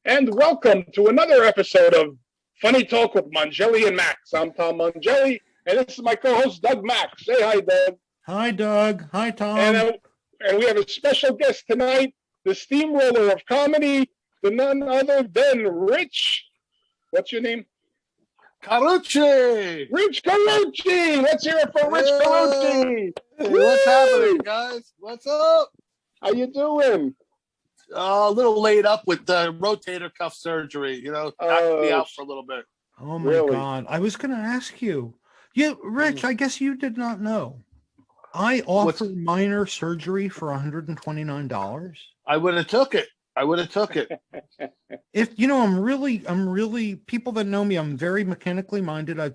And welcome to another episode of Funny Talk with Mangelli and Max. I'm Tom Mangelli, and this is my co-host, Doug Max. Say hi, Doug. Hi, Doug. Hi, Tom. And we have a special guest tonight, the Steamroller of comedy, the none other than Rich. What's your name? Carucci! Rich Carucci! Let's hear it for Rich Carucci! Hey, what's happening, guys? What's up? How you doing? A little laid up with the rotator cuff surgery. Knocked me out for a little bit. Oh, my God. I was going to ask you. Rich, I guess you did not know. I offered minor surgery for $129. I would have took it. If I'm really people that know me, I'm very mechanically minded. I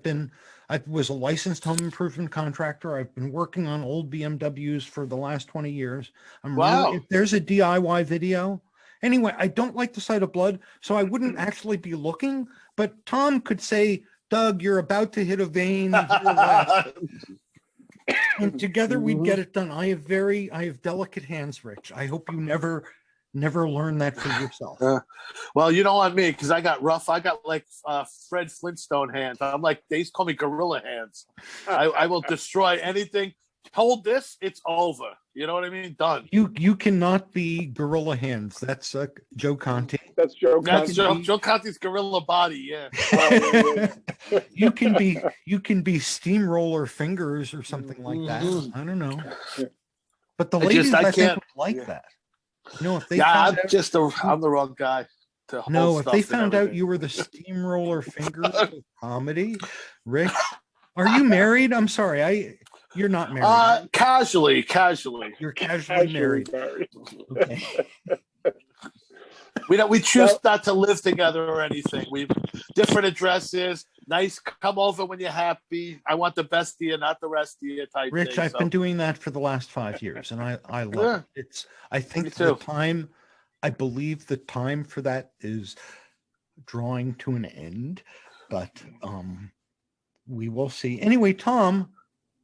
was a licensed home improvement contractor. I've been working on old BMWs for the last 20 years. If there's a DIY video. Anyway, I don't like the sight of blood, so I wouldn't actually be looking, but Tom could say, Doug, you're about to hit a vein. And together we'd get it done. I have delicate hands, Rich. I hope you never learn that for yourself. Well, you don't want me because I got rough. I got like Fred Flintstone hands. I'm like, they used to call me gorilla hands. I will destroy anything. Hold this, it's over. You know what I mean? Done. You cannot be gorilla hands. That's Joe Conti. That's Joe Conti. That's Joe Conti's gorilla body. Yeah. You can be steamroller fingers or something like that. I don't know. But the ladies, I think, would like that. If they I'm the wrong guy. If they found out you were the steamroller fingers of comedy, Rick, are you married? I'm sorry, you're not married. Casually. You're casually married. Okay. We choose not to live together or anything. We've different addresses. Nice, come over when you're happy. I want the best of you, not the rest of you type Rich, thing, I've been doing that for the last 5 years, and I love it. I think I believe the time for that is drawing to an end, but we will see. Anyway, Tom.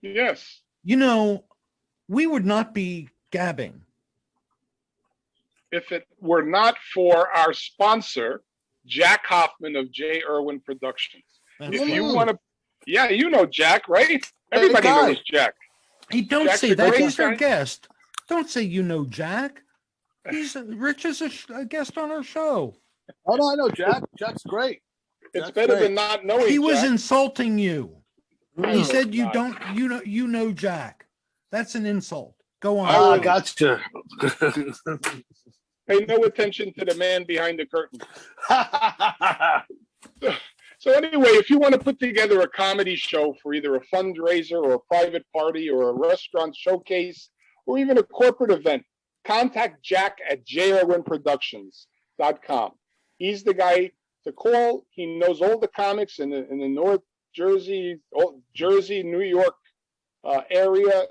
Yes. We would not be gabbing if it were not for our sponsor, Jack Hoffman of J. Irwin Productions. If you want to, Jack, right? Everybody knows Jack. Hey, don't say that. He's our guest. Don't say Jack. Rich is a guest on our show. Oh no, I know Jack. Jack's great. It's better than not knowing. He Jack. was insulting you. He said you don't. You know Jack. That's an insult. Go on. I gotcha. Pay no attention to the man behind the curtain. So anyway, if you want to put together a comedy show for either a fundraiser or a private party or a restaurant showcase or even a corporate event, contact Jack at jirwinproductions.com. He's the guy to call. He knows all the comics in the North Jersey, New York area.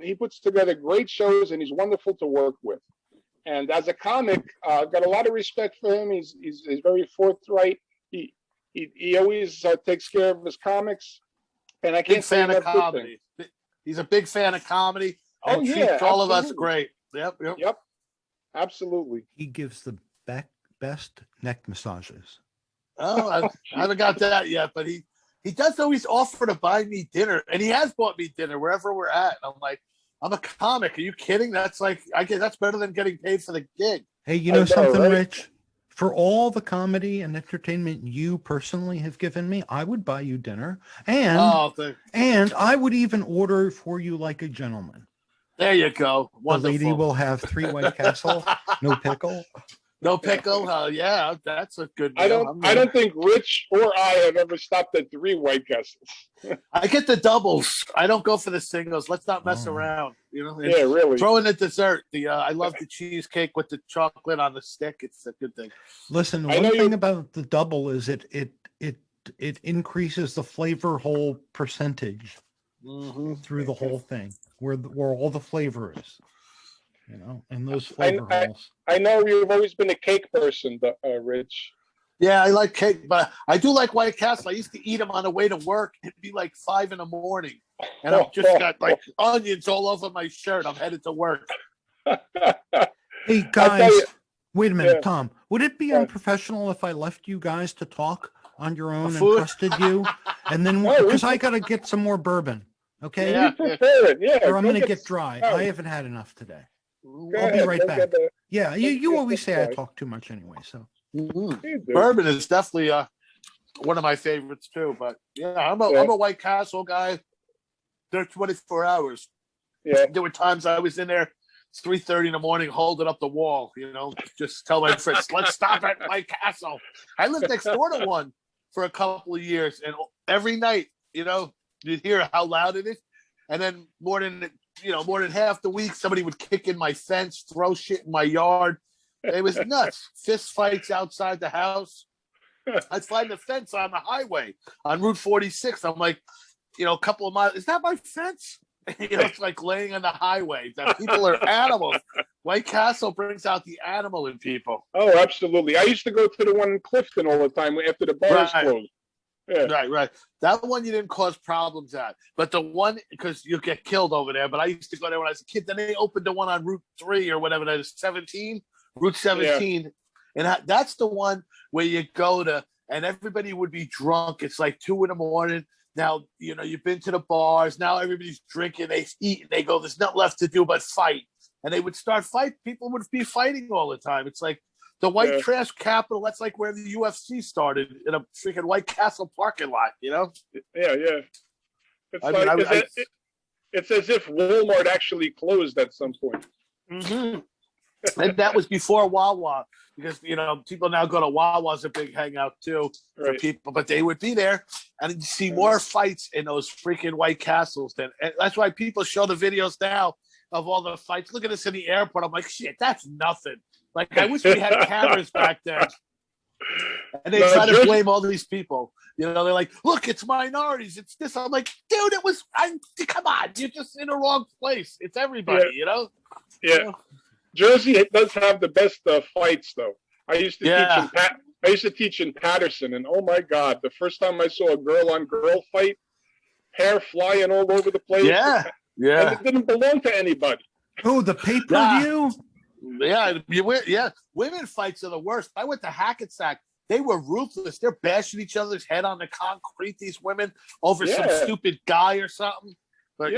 He puts together great shows, and he's wonderful to work with. And as a comic, I've got a lot of respect for him. He's very forthright. He always takes care of his comics, and I can't say enough good things. He's a big fan of comedy. And treats all of us great. Yep. Absolutely. He gives the best neck massages. Oh, I haven't got that yet, but he does always offer to buy me dinner, and he has bought me dinner wherever we're at. And I'm like, I'm a comic. Are you kidding? That's like, I guess that's better than getting paid for the gig. Hey, you know something, right? Rich? For all the comedy and entertainment you personally have given me, I would buy you dinner, and I would even order for you like a gentleman. There you go. Wonderful. The lady will have 3 White Castle, no pickle. No pickle? Yeah, that's a good deal. I don't think Rich or I have ever stopped at 3 White Castles. I get the doubles. I don't go for the singles. Let's not mess around. Yeah, really. Throw in the dessert. I love the cheesecake with the chocolate on the stick. It's a good thing. Listen, one thing about the double is it increases the flavor hole percentage through the whole thing, where all the flavor is. And those flavor holes. I know you've always been a cake person, Rich. Yeah, I like cake, but I do like White Castle. I used to eat them on the way to work. It'd be like 5 a.m, and I've just got like onions all over my shirt. I'm headed to work. Hey guys, wait a minute, Tom. Would it be Yeah. unprofessional if I left you guys to talk on your own and food? trusted you? And then, No, because I got to get some more bourbon. Okay. Yeah. Prepare it. Yeah. Or I'm go going to get dry. oh, I haven't had enough today. go I'll be ahead, right go back. get the- Yeah. You get always the say I dry. talk too much anyway. So Mhm. You do. Bourbon is definitely one of my favorites too. But yeah, I'm a White Castle guy. They're 24 hours. Yeah. There were times I was in there. It's 3:30 in the morning, holding up the wall. Just tell my friends, let's stop at White Castle. I lived next door to one for a couple of years, and every night, you'd hear how loud it is, and then more than half the week, somebody would kick in my fence, throw shit in my yard. It was nuts. Fist fights outside the house. I'd find the fence on the highway on Route 46. I'm like, a couple of miles. Is that my fence? It's like laying on the highway. That people are animals. White Castle brings out the animal in people. Oh, absolutely. I used to go to the one in Clifton all the time after the bars Right. closed. Yeah. Right. That one you didn't cause problems at. But the one, because you get killed over there. But I used to go there when I was a kid. Then they opened the one on Route 3 or whatever that is, 17, Route 17. And that's the one where you go to, and everybody would be drunk. It's like 2 a.m. Now, you've been to the bars. Now everybody's drinking. They eat. And they go, there's nothing left to do but fight. And they would start fight. People would be fighting all the time. It's like the white trash capital. That's like where the UFC started, in a freaking White Castle parking lot, Yeah. It's I it's as if Walmart actually closed at some point. Mm-hmm. And that was before Wawa, because people now go to Wawa as a big hangout too for people, but they would be there, and you see more fights in those freaking White Castles and that's why people show the videos now of all the fights. Look at this in the airport. I'm like, shit, that's nothing. Like, I wish we had cameras back then. And they try to blame all these people. They're like, look, it's minorities. It's this. I'm like, dude, come on. You're just in the wrong place. It's everybody, Yeah. Jersey does have the best fights, though. I used to teach in Patterson, and oh my God, the first time I saw a girl-on-girl fight, hair flying all over the place. Yeah. And it didn't belong to anybody. Oh, the pay-per-view? Yeah. Women fights are the worst. I went to Hackensack. They were ruthless. They're bashing each other's head on the concrete, these women, over some stupid guy or something. But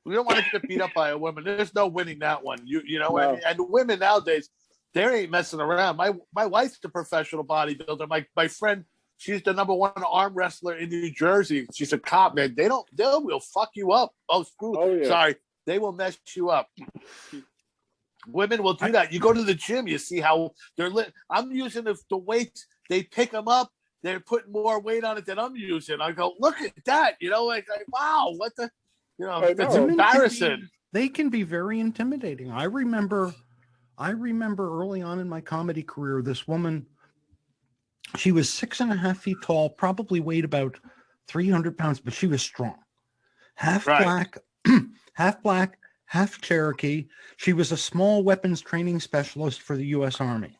we don't want to get beat up by a woman. There's no winning that one. No. And the women nowadays, they ain't messing around. My wife's a professional bodybuilder. My friend, she's the #1 arm wrestler in New Jersey. She's a cop, man. They will fuck you up. Sorry. They will mess you up. Women will do that. You go to the gym, you see how they're lit. I'm using the weights. They pick them up. They're putting more weight on it than I'm using. I go, look at that. Like wow, what the, that's embarrassing. They can be very intimidating. I remember early on in my comedy career, this woman, she was 6.5 feet tall, probably weighed about 300 pounds, but she was strong. Half black, half Cherokee. She was a small weapons training specialist for the U.S. Army.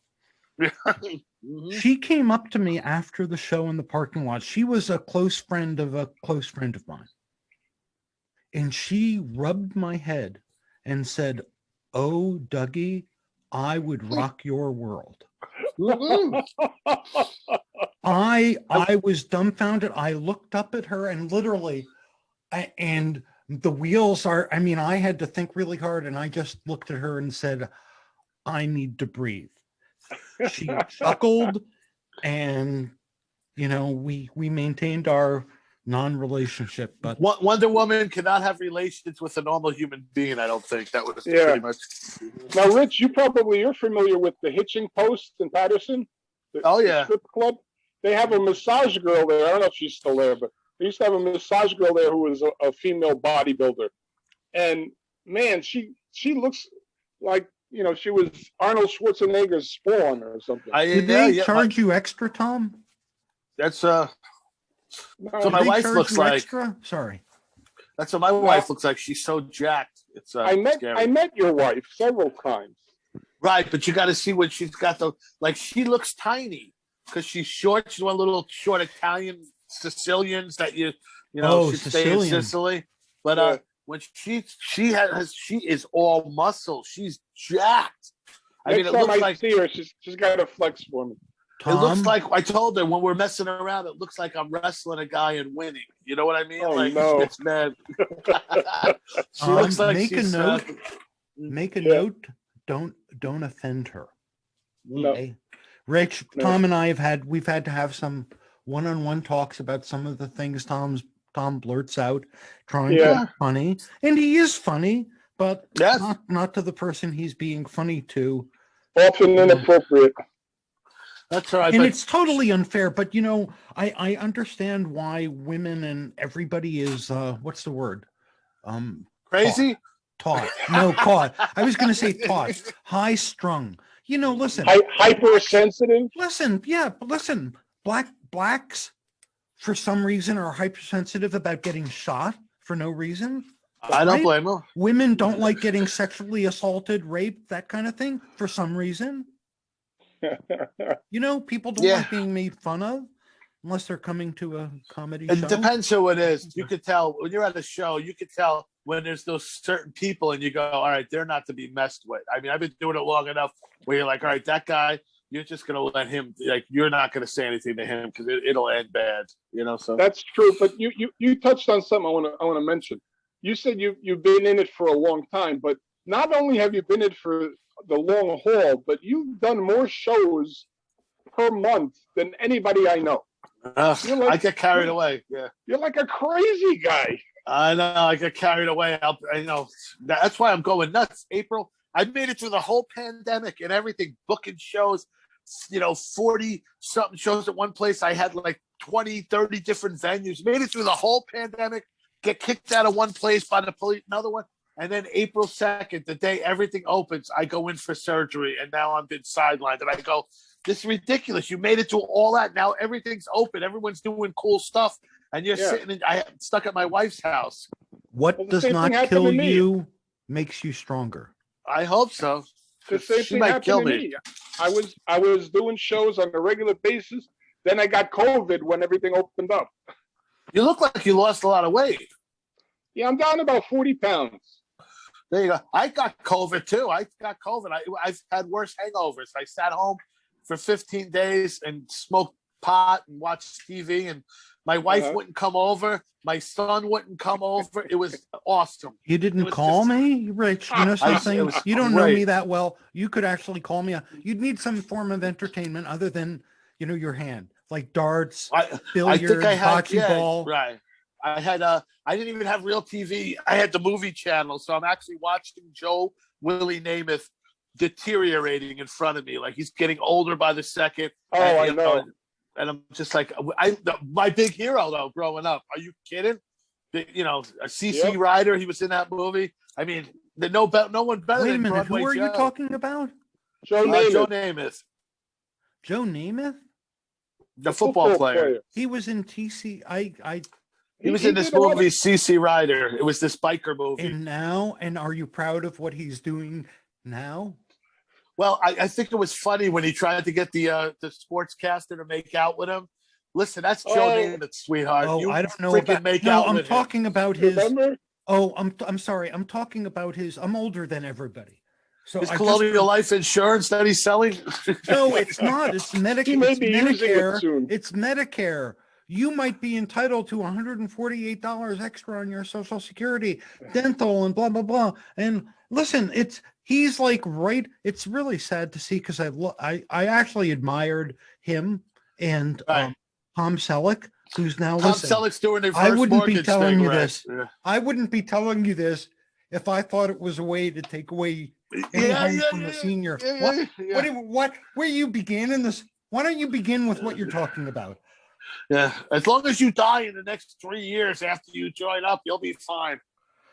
Mm-hmm. She came up to me after the show in the parking lot. She was a close friend of a close friend of mine. And she rubbed my head and said, "Oh, Dougie, I would rock your world." I was dumbfounded. I looked up at her and literally, and the wheels are, I had to think really hard, and I just looked at her and said, "I need to breathe." She chuckled, and we maintained our non-relationship. But Wonder Woman cannot have relations with a normal human being. I don't think that was pretty much. Now, Rich, you're familiar with the Hitching Post in Patterson? The strip club. They have a massage girl there. I don't know if she's still there, but they used to have a massage girl there who was a female bodybuilder, and man, she looks like she was Arnold Schwarzenegger's spawn or something. Did they charge you extra, Tom? That's So my wife looks like. Extra? Sorry. That's what my wife looks like. She's so jacked. It's I met your wife several times. Right, but you got to see what she's got. She looks tiny because she's short. She's one of the little short Italian Sicilians that should stay in Sicily. But when she is all muscle. She's jacked. I mean, Next it time looks I like see her, she's got to flex for me. it looks Tom, like I told her when we're messing around, it looks like I'm wrestling a guy and winning. You know what I mean? Oh Like no. it's mad. She looks like make a she's note. Make a Yeah. note. Don't offend her. No. Okay? Rich, No. Tom and I we've had to have some one-on-one talks about some of the things Tom blurts out, trying to Yeah. be funny, and he is funny, but Yes. not to the person he's being funny to. Often inappropriate. That's right. And But it's totally unfair, but I understand why women and everybody is what's the word? crazy. Taught. No, caught. I was gonna say taught. High strung. Listen. Hypersensitive. Listen. Blacks for some reason are hypersensitive about getting shot for no reason. I don't blame them. Women don't like getting sexually assaulted, raped, that kind of thing for some reason. People don't like being made fun of unless they're coming to a comedy show. It depends who it is. You could tell when you're at a show, you could tell when there's those certain people and you go, all right, they're not to be messed with. I mean, I've been doing it long enough where you're like, all right, that guy, you're just going to let him, like, you're not going to say anything to him because it'll end bad, so. That's true. But you touched on something I want to mention. You said you've been in it for a long time, but not only have you been in it for the long haul, but you've done more shows per month than anybody I know. I get carried away. Yeah. You're like a crazy guy. I know. I get carried away. I know. That's why I'm going nuts. April, I made it through the whole pandemic and everything, booking shows, 40 something shows at one place. I had like 20, 30 different venues, made it through the whole pandemic, get kicked out of one place by the police, another one. And then April 2nd, the day everything opens, I go in for surgery and now I'm been sidelined. And I go, this is ridiculous. You made it to all that. Now everything's open. Everyone's doing cool stuff. And you're sitting stuck at my wife's house. What does not kill you makes you stronger. I hope so. The same thing happened to me. I was doing shows on a regular basis. Then I got COVID when everything opened up. You look like you lost a lot of weight. Yeah, I'm down about 40 pounds. There you go. I got COVID too. I've had worse hangovers. I sat home for 15 days and smoked pot and watched TV, and my wife wouldn't come over. My son wouldn't come over. It was awesome. You didn't call me, Rich. You know something? You don't know me that well. You could actually call me. You'd need some form of entertainment other than, your hand, like darts, billiards, bocce ball. Right. I didn't even have real TV. I had the movie channel. So I'm actually watching Joe Willie Namath deteriorating in front of me. Like he's getting older by the second. I know. And I'm just like, my big hero though, growing up. Are you kidding? CC Rider, he was in that movie. I mean, no one better Wait than a minute, Broadway who are Joe. you talking about? Joe Namath. Joe Namath? The football player. He was in TC. He was in this movie, CC Rider. It was this biker movie. And are you proud of what he's doing now? Well, I think it was funny when he tried to get the sportscaster to make out with him. Listen, that's Joe Namath, sweetheart. Oh, you I don't know freaking about. make No, out I'm with talking him. about his. Remember? Oh, I'm sorry. I'm talking about his. I'm older than everybody. So his Colonial Life Insurance that he's selling. No, it's not. It's Medicare. He may be using it soon. It's Medicare. You might be entitled to $148 extra on your Social Security, dental, and blah blah blah. And listen, he's like right. It's really sad to see because I actually admired him and Tom Selleck, who's now Tom Selleck's doing their first I wouldn't be mortgage telling thing, you right? this. Yeah. I wouldn't be telling you this if I thought it was a way to take away any from the senior. Where you began in this? Why don't you begin with what you're talking about? Yeah, as long as you die in the next 3 years after you join up, you'll be fine.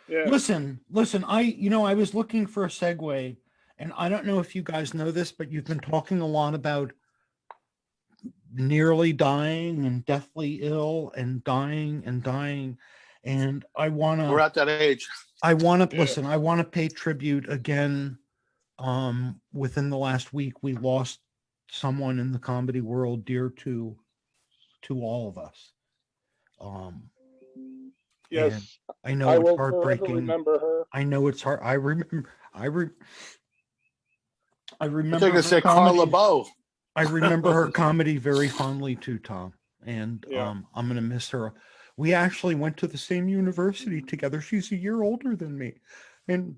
Yeah. Listen. I was looking for a segue, and I don't know if you guys know this, but you've been talking a lot about nearly dying and deathly ill and dying, and We're at that age. Listen. I want to pay tribute again. Within the last week, we lost someone in the comedy world dear to all of us. Yes, I know I it's will heartbreaking. remember her. I know it's hard. I I remember think I her said Carla comedy. Bow. I remember her comedy very fondly too, Tom. And Yeah. I'm gonna miss her. We actually went to the same university together. She's a year older than me, and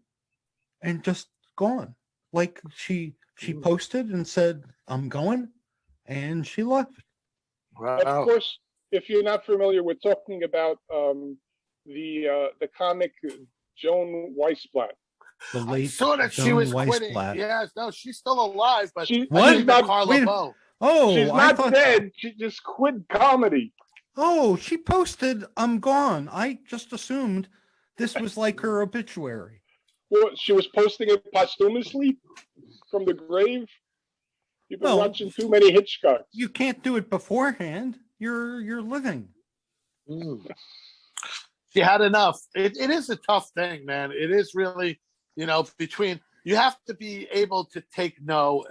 just gone. Like she posted and said, "I'm going," and she left. Of Wow. course, if you're not familiar, we're talking about the comic Joan Weissblatt. The I late saw that she Joan was quitting. Weissblatt. Yes, no, she's still alive, but What? I She's think the not Carla Wait. Bow. Oh, she's I not thought. dead. She just quit comedy. Oh, she posted, "I'm gone." I just assumed this was like her obituary. Well, she was posting it posthumously from the grave. You've been Well, watching too many Hitchcocks. you can't do it beforehand. You're living. Mm. She had enough. It is a tough thing, man. It is really, between you have to be able to take no,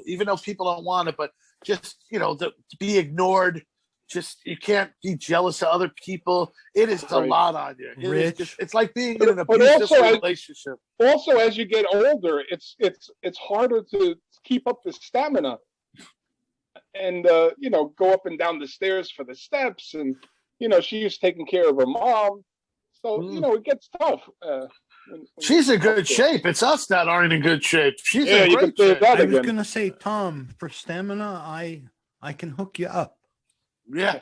even though people don't want it, but just, to be ignored. Just you can't be jealous of other people. It is a Right. lot on you. It is Rich. just, it's like being in an But abusive also, relationship. Also, as you get older, it's harder to keep up the stamina, and go up and down the stairs for the steps, and she's taking care of her mom, so it gets tough. When She's in you're good up there. shape. It's us that aren't in good shape. She's Yeah, in you can great say shape. that I was again. gonna say, Tom, for stamina, I can hook you up. Yeah.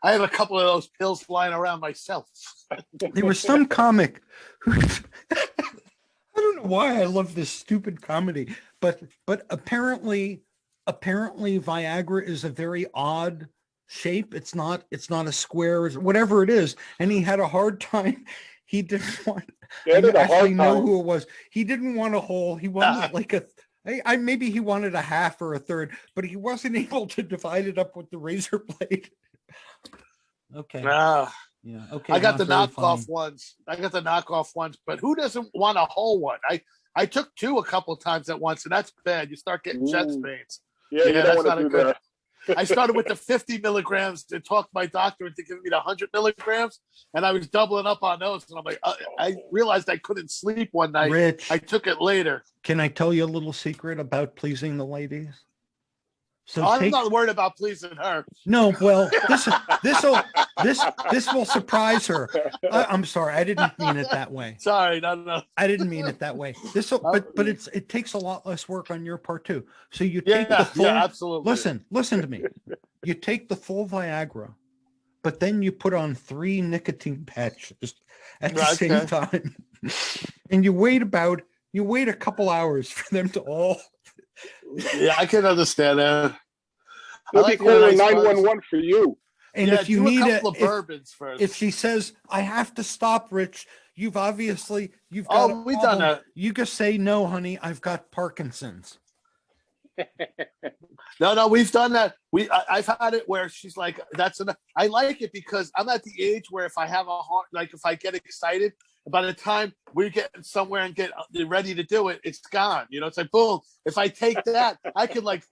I have a couple of those pills flying around myself. There was some comic who I don't know why I love this stupid comedy, but apparently Viagra is a very odd shape. It's not a square, whatever it is, and he had a hard time. He didn't want. They had a actually hard know time. who it was. He didn't want a whole. He wanted like a. I maybe he wanted a half or a third, but he wasn't able to divide it up with the razor blade. Okay. Ah, Yeah. Okay. I got the not very knockoff funny. ones, but who doesn't want a whole one? I took two a couple of times at once, and that's bad. You start getting chest Ooh. pains. Yeah, you don't that's want not to a do good. that. I started with the 50 milligrams and talked my doctor into giving me the 100 milligrams, and I was doubling up on those. And I'm like, I realized I couldn't sleep one night. Rich, I took it later. can I tell you a little secret about pleasing the ladies? So I'm not worried about pleasing her. No, well, this will surprise her. I'm sorry, I didn't mean it that way. Sorry, no. I didn't mean it that way. But it takes a lot less work on your part too. So you take Yeah, the full. yeah, absolutely. Listen to me. You take the full Viagra, but then you put on 3 nicotine patches at the same time, and you wait a couple hours for them to all. Yeah, I can understand that. They'll be calling 911 for you. And if you do need a couple of bourbons first. if she says, "I have to stop, Rich," you've got we've a done problem. that. You just say, "No, honey, I've got Parkinson's." No, we've done that. I've had it where she's like, "That's enough." I like it because I'm at the age where if I have a heart, like if I get excited, by the time we get somewhere and get ready to do it, it's gone. It's like boom. If I take that, I could like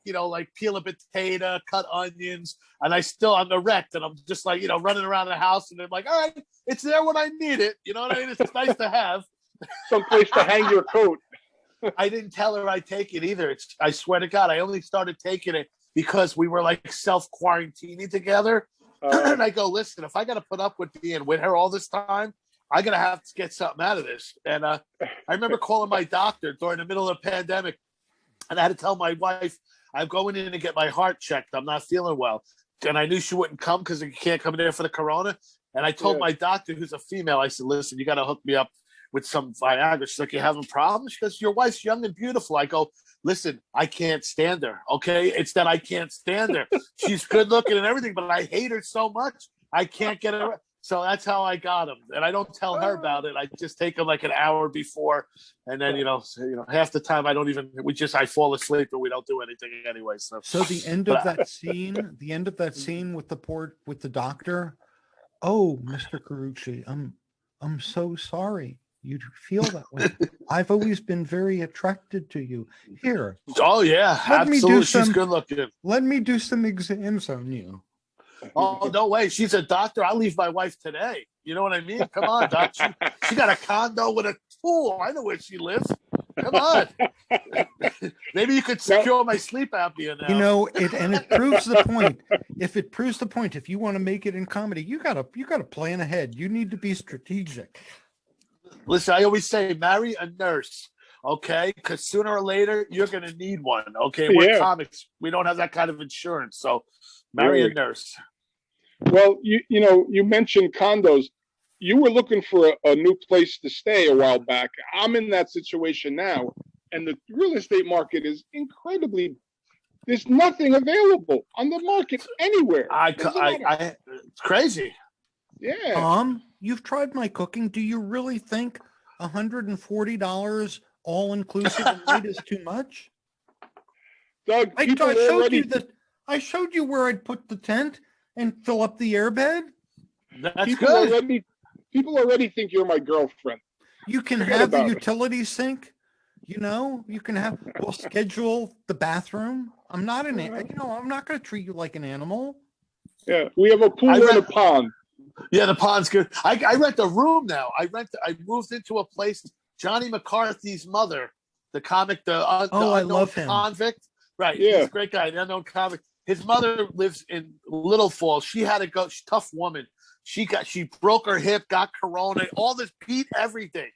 peel a potato, cut onions, and I'm erect, and I'm just like running around the house, and I'm like, all right, it's there when I need it. You know what I mean? It's nice to have. Someplace to hang your coat. I didn't tell her I take it either. I swear to God, I only started taking it because we were like self-quarantining together. And I go, listen, if I got to put up with being with her all this time, I'm going to have to get something out of this. And I remember calling my doctor during the middle of the pandemic, and I had to tell my wife, I'm going in to get my heart checked. I'm not feeling well. And I knew she wouldn't come because you can't come in there for the corona. And I told my doctor, who's a female, I said, listen, you got to hook me up with some Viagra. She's like, you having problems? She goes, your wife's young and beautiful. I go, listen, I can't stand her. Okay. It's that I can't stand her. She's good looking and everything, but I hate her so much. I can't get her. So that's how I got him. And I don't tell her about it. I just take him like an hour before. And then, half the time I fall asleep and we don't do anything anyway. So the end of that scene with the doctor. Oh, Mr. Carucci, I'm so sorry you feel that way. I've always been very attracted to you. Here. Oh yeah, absolutely. She's good looking. Let me do some exams on you. Oh, no way. She's a doctor. I'll leave my wife today. You know what I mean? Come on, doc. She got a condo with a pool. I know where she lives. Come on. Maybe you could secure my sleep apnea now. You know, it proves the point. If you want to make it in comedy, you gotta plan ahead. You need to be strategic. Listen, I always say marry a nurse, okay? Because sooner or later you're gonna need one. Okay. We're comics. We don't have that kind of insurance. So marry a nurse. Well, you mentioned condos. You were looking for a new place to stay a while back. I'm in that situation now, and the real estate market is incredibly. There's nothing available on the market anywhere. It's crazy. Yeah. You've tried my cooking. Do you really think $140 all inclusive a night is too much? Doug, I showed you where I'd put the tent and fill up the airbed. That's good. People already think you're my girlfriend. You can have the utility sink. You can we'll schedule the bathroom. I'm not I'm not going to treat you like an animal. Yeah, we have a pool and a pond. Yeah, the pond's good. I rent a room now. I moved into a place. Johnny McCarthy's mother, the comic, I love him. Convict. Right. Yeah. He's a great guy, the unknown convict. His mother lives in Little Falls. She had to go. She's a tough woman. She broke her hip, got corona, all this, beat everything,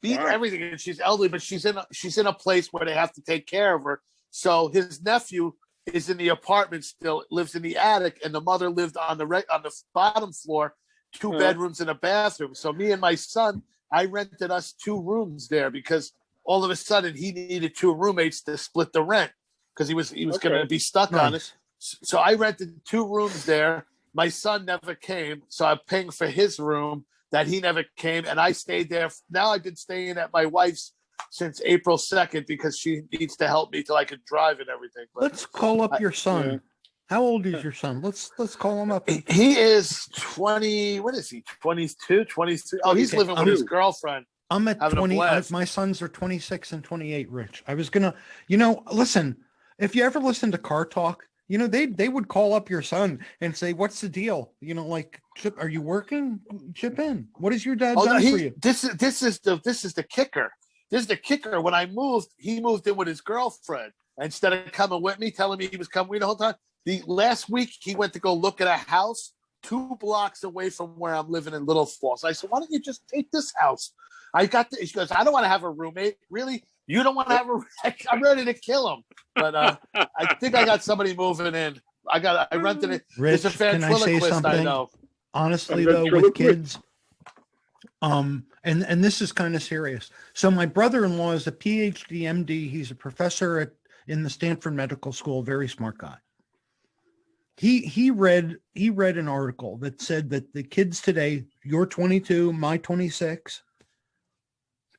and she's elderly, but she's in a place where they have to take care of her. So his nephew is in the apartment still, lives in the attic, and the mother lived on the bottom floor, 2 bedrooms and a bathroom. So me and my son, I rented us 2 rooms there because all of a sudden he needed 2 roommates to split the rent because he was going to be stuck on it. So I rented 2 rooms there. My son never came, so I'm paying for his room that he never came, and I stayed there. Now I've been staying at my wife's since April 2nd because she needs to help me till I can drive and everything. But let's call up your son. Yeah. How old is your son? Let's call him up. He is 20. What is he? 22, 23. Oh, he's living with his girlfriend. I'm at 20. My sons are 26 and 28, Rich. I was gonna, listen, if you ever listen to Car Talk, they would call up your son and say, "What's the deal? Chip, are you working? Chip in. What has your dad done for you?" This is the kicker. This is the kicker. When I moved, he moved in with his girlfriend instead of coming with me, telling me he was coming with me the whole time. The last week he went to go look at a house 2 blocks away from where I'm living in Little Falls. I said, "Why don't you just take this house?" She goes, "I don't want to have a roommate." Really? You don't want to have I'm ready to kill him. But I think I got somebody moving in. I rented it. Rich, it's a ventriloquist, I know. Honestly, though, with kids, and this is kind of serious. So my brother-in-law is a PhD MD. He's a professor in the Stanford Medical School, very smart guy. He read an article that said that the kids today, you're 22, my 26,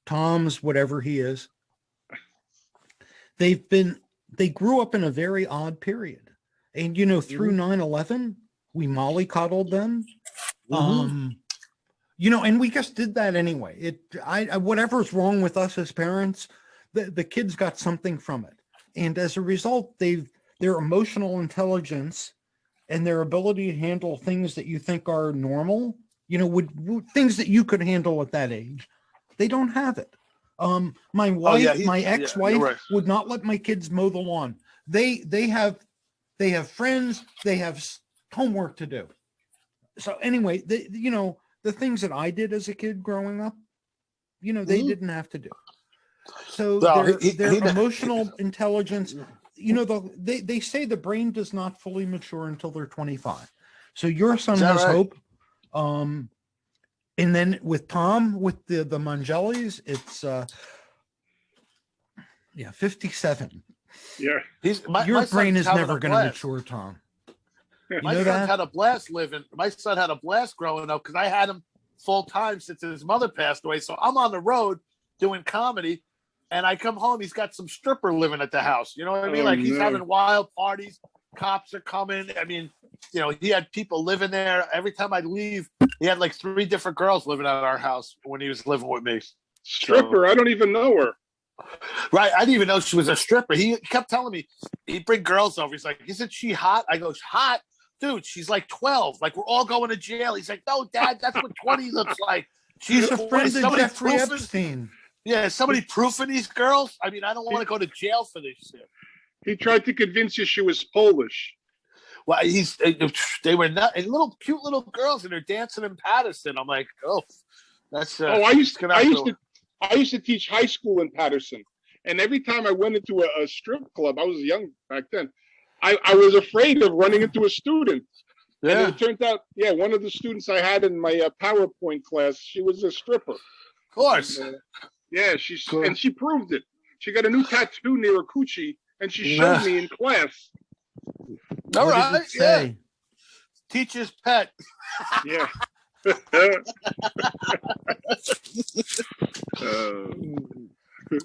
Tom's whatever he is, they grew up in a very odd period. And, through 9/11, we mollycoddled them. And we just did that anyway. Whatever's wrong with us as parents, the kids got something from it. And as a result, their emotional intelligence and their ability to handle things that you think are normal, things that you could handle at that age, they don't have it. My wife, my ex-wife would not let my kids mow the lawn. They have friends, they have homework to do. So anyway, the things that I did as a kid growing up, they didn't have to do. So their emotional intelligence, they say the brain does not fully mature until they're 25. So your son has hope. And then with Tom, with the Mangelis, it's 57. Yeah. Your brain is never going to mature, Tom. My son had a blast My son had a blast growing up because I had him full time since his mother passed away. So I'm on the road doing comedy, and I come home. He's got some stripper living at the house. You know what I mean? He's having wild parties. Cops are coming. I mean, he had people living there. Every time I leave, he had 3 different girls living at our house when he was living with me. Stripper? So, I don't even know her. Right. I didn't even know she was a stripper. He kept telling me he'd bring girls over. He's like, "Isn't she hot?" I go, "Hot? Dude, she's 12. We're all going to jail." He's like, "No, Dad, that's what 20 looks like." She's a friend of Jeffrey Epstein. Yeah, is somebody proofing these girls? I mean, I don't want to go to jail for this shit. He tried to convince you she was Polish. Well, they were not little cute little girls, and they're dancing in Patterson. I'm like, oh, that's I used to teach high school in Patterson, and every time I went into a strip club, I was young back then. I was afraid of running into a student. Yeah. And it turned out, one of the students I had in my PowerPoint class, she was a stripper. Of course. And, she proved it. She got a new tattoo near her coochie, and she showed me in class. All What right, did it say? Teacher's pet. Yeah.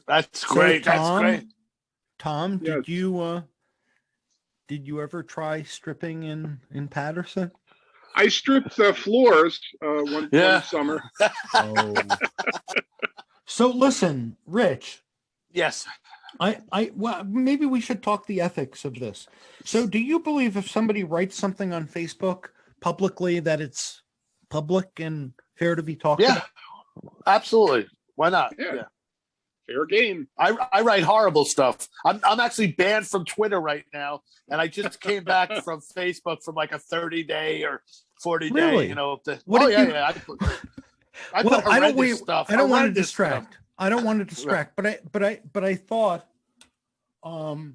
That's great. That's great. Tom, Yes. did you ever try stripping in Patterson? I stripped floors one summer. Oh. So listen, Rich. Yes. Well, maybe we should talk the ethics of this. So do you believe if somebody writes something on Facebook publicly that it's public and fair to be talked about? Absolutely. Why not? Yeah. Fair game. I write horrible stuff. I'm actually banned from Twitter right now, and I just came back from Facebook from like a 30-day or 40-day. Really? You know. I don't stuff. I don't want to distract. I don't want to distract, but I thought, I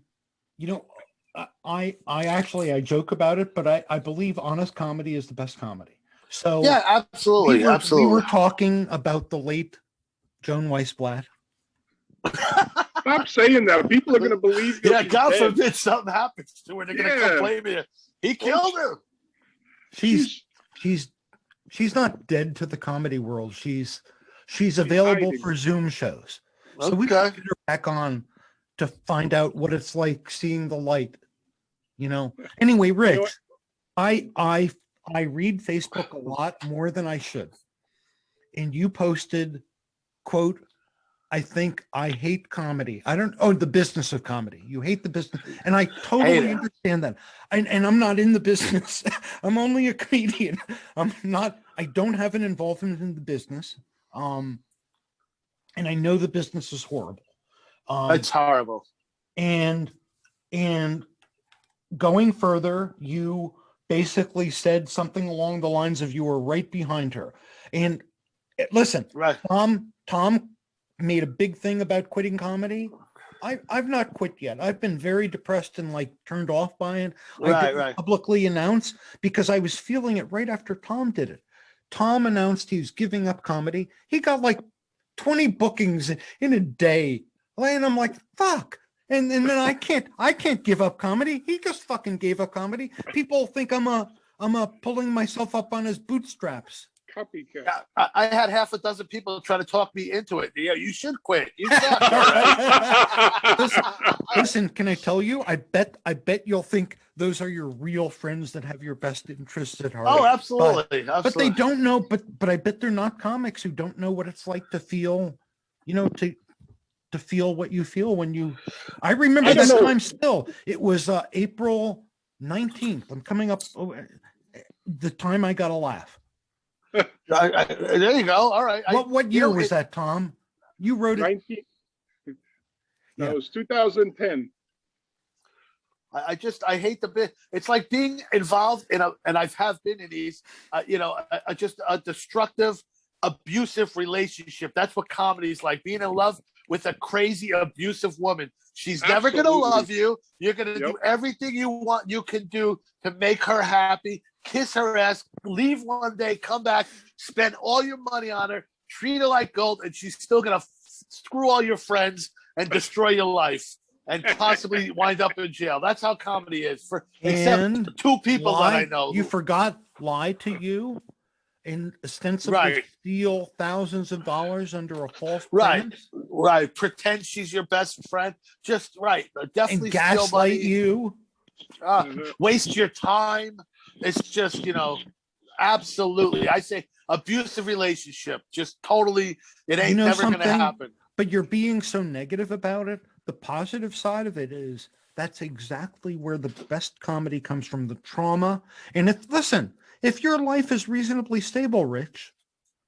joke about it, but I believe honest comedy is the best comedy. So yeah, absolutely, we were talking about the late Joan Weissblatt. Stop saying that. People are going to believe you. Yeah, God forbid something happens to her. They're going to come blame me. He killed her. She's not dead to the comedy world. She's available hiding. for Zoom shows. So Okay. we should get her back on to find out what it's like seeing the light. Anyway, Rich, I read Facebook a lot more than I should. And you posted, quote, I think I hate comedy. The business of comedy. You hate the business. And I totally understand that. And I'm not in the business. I'm only a comedian. I don't have an involvement in the business. And I know the business is horrible. It's horrible. And going further, you basically said something along the lines of you were right behind her. And listen, right. Tom made a big thing about quitting comedy. I've not quit yet. I've been very depressed and turned off by it. I didn't publicly announce because I was feeling it right after Tom did it. Tom announced he was giving up comedy. He got 20 bookings in a day. And I'm like, fuck. And then I can't give up comedy. He just fucking gave up comedy. People think I'm pulling myself up on his bootstraps. Copycat. I had half a dozen people try to talk me into it. Yeah, you should quit. You suck already. Listen, can I tell you? I bet you'll think those are your real friends that have your best interests at heart. Oh, absolutely. But they don't know. But I bet they're not comics who don't know what it's like to feel, to feel what you feel when you. I remember that time still. It was April 19th. I'm coming up. The time I got a laugh. There you go. All right. What year was that, Tom? You wrote it. 19. No, it was 2010. I hate the bit. It's like being involved in and I have been in these, just a destructive, abusive relationship. That's what comedy is like. Being in love with a crazy, abusive woman. She's never going to love you. You're going to do everything you can do to make her happy. Kiss her ass, leave one day, come back, spend all your money on her, treat her like gold, and she's still going to screw all your friends and destroy your life and possibly wind up in jail. That's how comedy is. Except two people that I know. You forgot lie to you and ostensibly steal thousands of dollars under a false premise. Right. Pretend she's your best friend. Just definitely and gaslight you. Waste your time. It's just, absolutely. I say abusive relationship. Just totally, it ain't never going to happen. But you're being so negative about it. The positive side of it is that's exactly where the best comedy comes from, the trauma. And if your life is reasonably stable, Rich,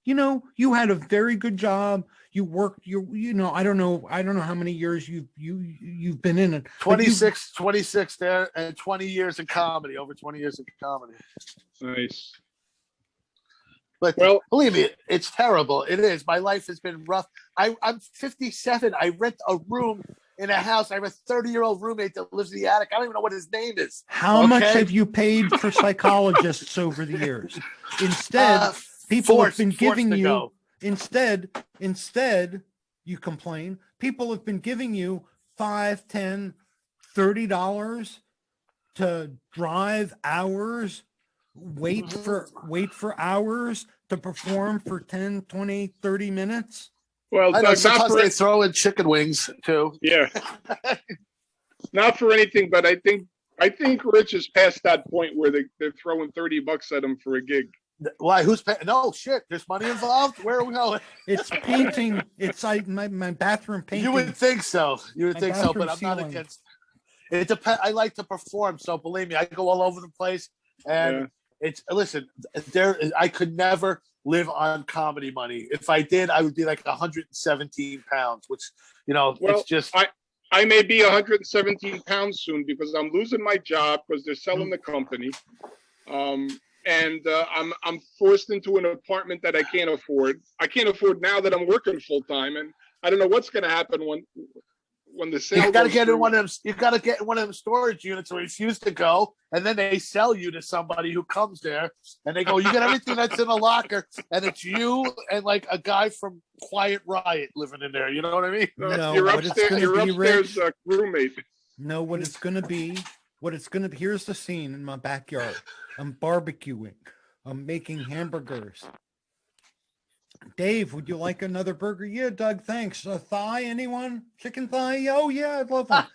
you had a very good job. You worked, I don't know how many years you've been in it. 26 there, and 20 years in comedy, over 20 years in comedy. Nice. But Well, believe me, it's terrible. It is. My life has been rough. I'm 57. I rent a room in a house. I have a 30-year-old roommate that lives in the attic. I don't even know what his name is. How much have you paid for psychologists over the years? Instead, people have been giving you, instead, you complain, people have been giving you $5, $10, $30 to drive hours, wait for hours to perform for 10, 20, 30 minutes. Well, I know, Doug, sometimes they throw in chicken wings too. Yeah. Not for anything, but I think Rich is past that point where they're throwing $30 at him for a gig. Why? Who's paying? No shit. There's money involved. Where are we going? It's painting. It's like my bathroom painting. You would think so. But I'm ceiling. not against. It depends. I like to perform, so believe me, I go all over the place, and listen. I could never live on comedy money. If I did, I would be like 117 pounds, which it's just. I may be 117 pounds soon because I'm losing my job because they're selling the company. And I'm forced into an apartment that I can't afford. I can't afford now that I'm working full time, and I don't know what's going to happen when the sale. You got to get in one of them. You got to get in one of them storage units or refuse to go, and then they sell you to somebody who comes there, and they go, "You get everything that's in a locker," and it's you and like a guy from Quiet Riot living in there. You know what I mean? No, you're upstairs roommate. No, what it's going to be. Here's the scene in my backyard. I'm barbecuing. I'm making hamburgers. Dave, would you like another burger? Yeah, Doug, thanks. A thigh, anyone? Chicken thigh? Oh, yeah, I'd love one.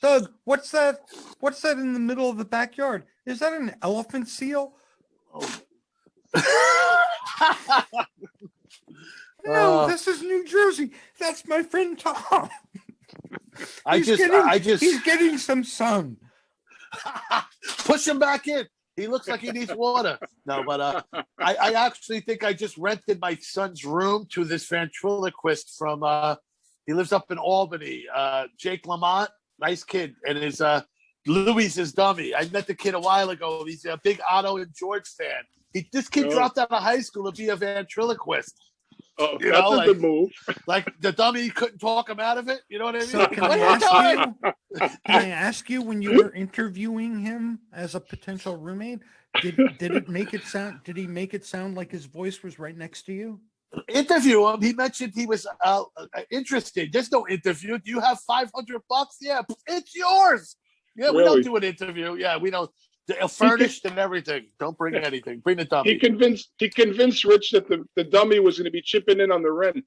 Doug, what's that? What's that in the middle of the backyard? Is that an elephant seal? No, this is New Jersey. That's my friend Tom. He's getting some sun. Push him back in. He looks like he needs water. No, but I actually think I just rented my son's room to this ventriloquist from he lives up in Albany. Jake Lamont, nice kid, and his Louis is his dummy. I met the kid a while ago. He's a big Otto and George fan. This kid dropped out of high school to be a ventriloquist. Oh, that's a good move. Like the dummy couldn't talk him out of it. You know what I mean? So can I ask you, when you were interviewing him as a potential roommate, did it make it sound? Did he make it sound like his voice was right next to you? Interview him. He mentioned he was interested. There's no interview. Do you have $500? Yeah, it's yours. Yeah, really? We don't do an interview. Yeah, we don't. Furnished and everything. Don't bring anything. Bring the dummy. He convinced Rich that the dummy was going to be chipping in on the rent.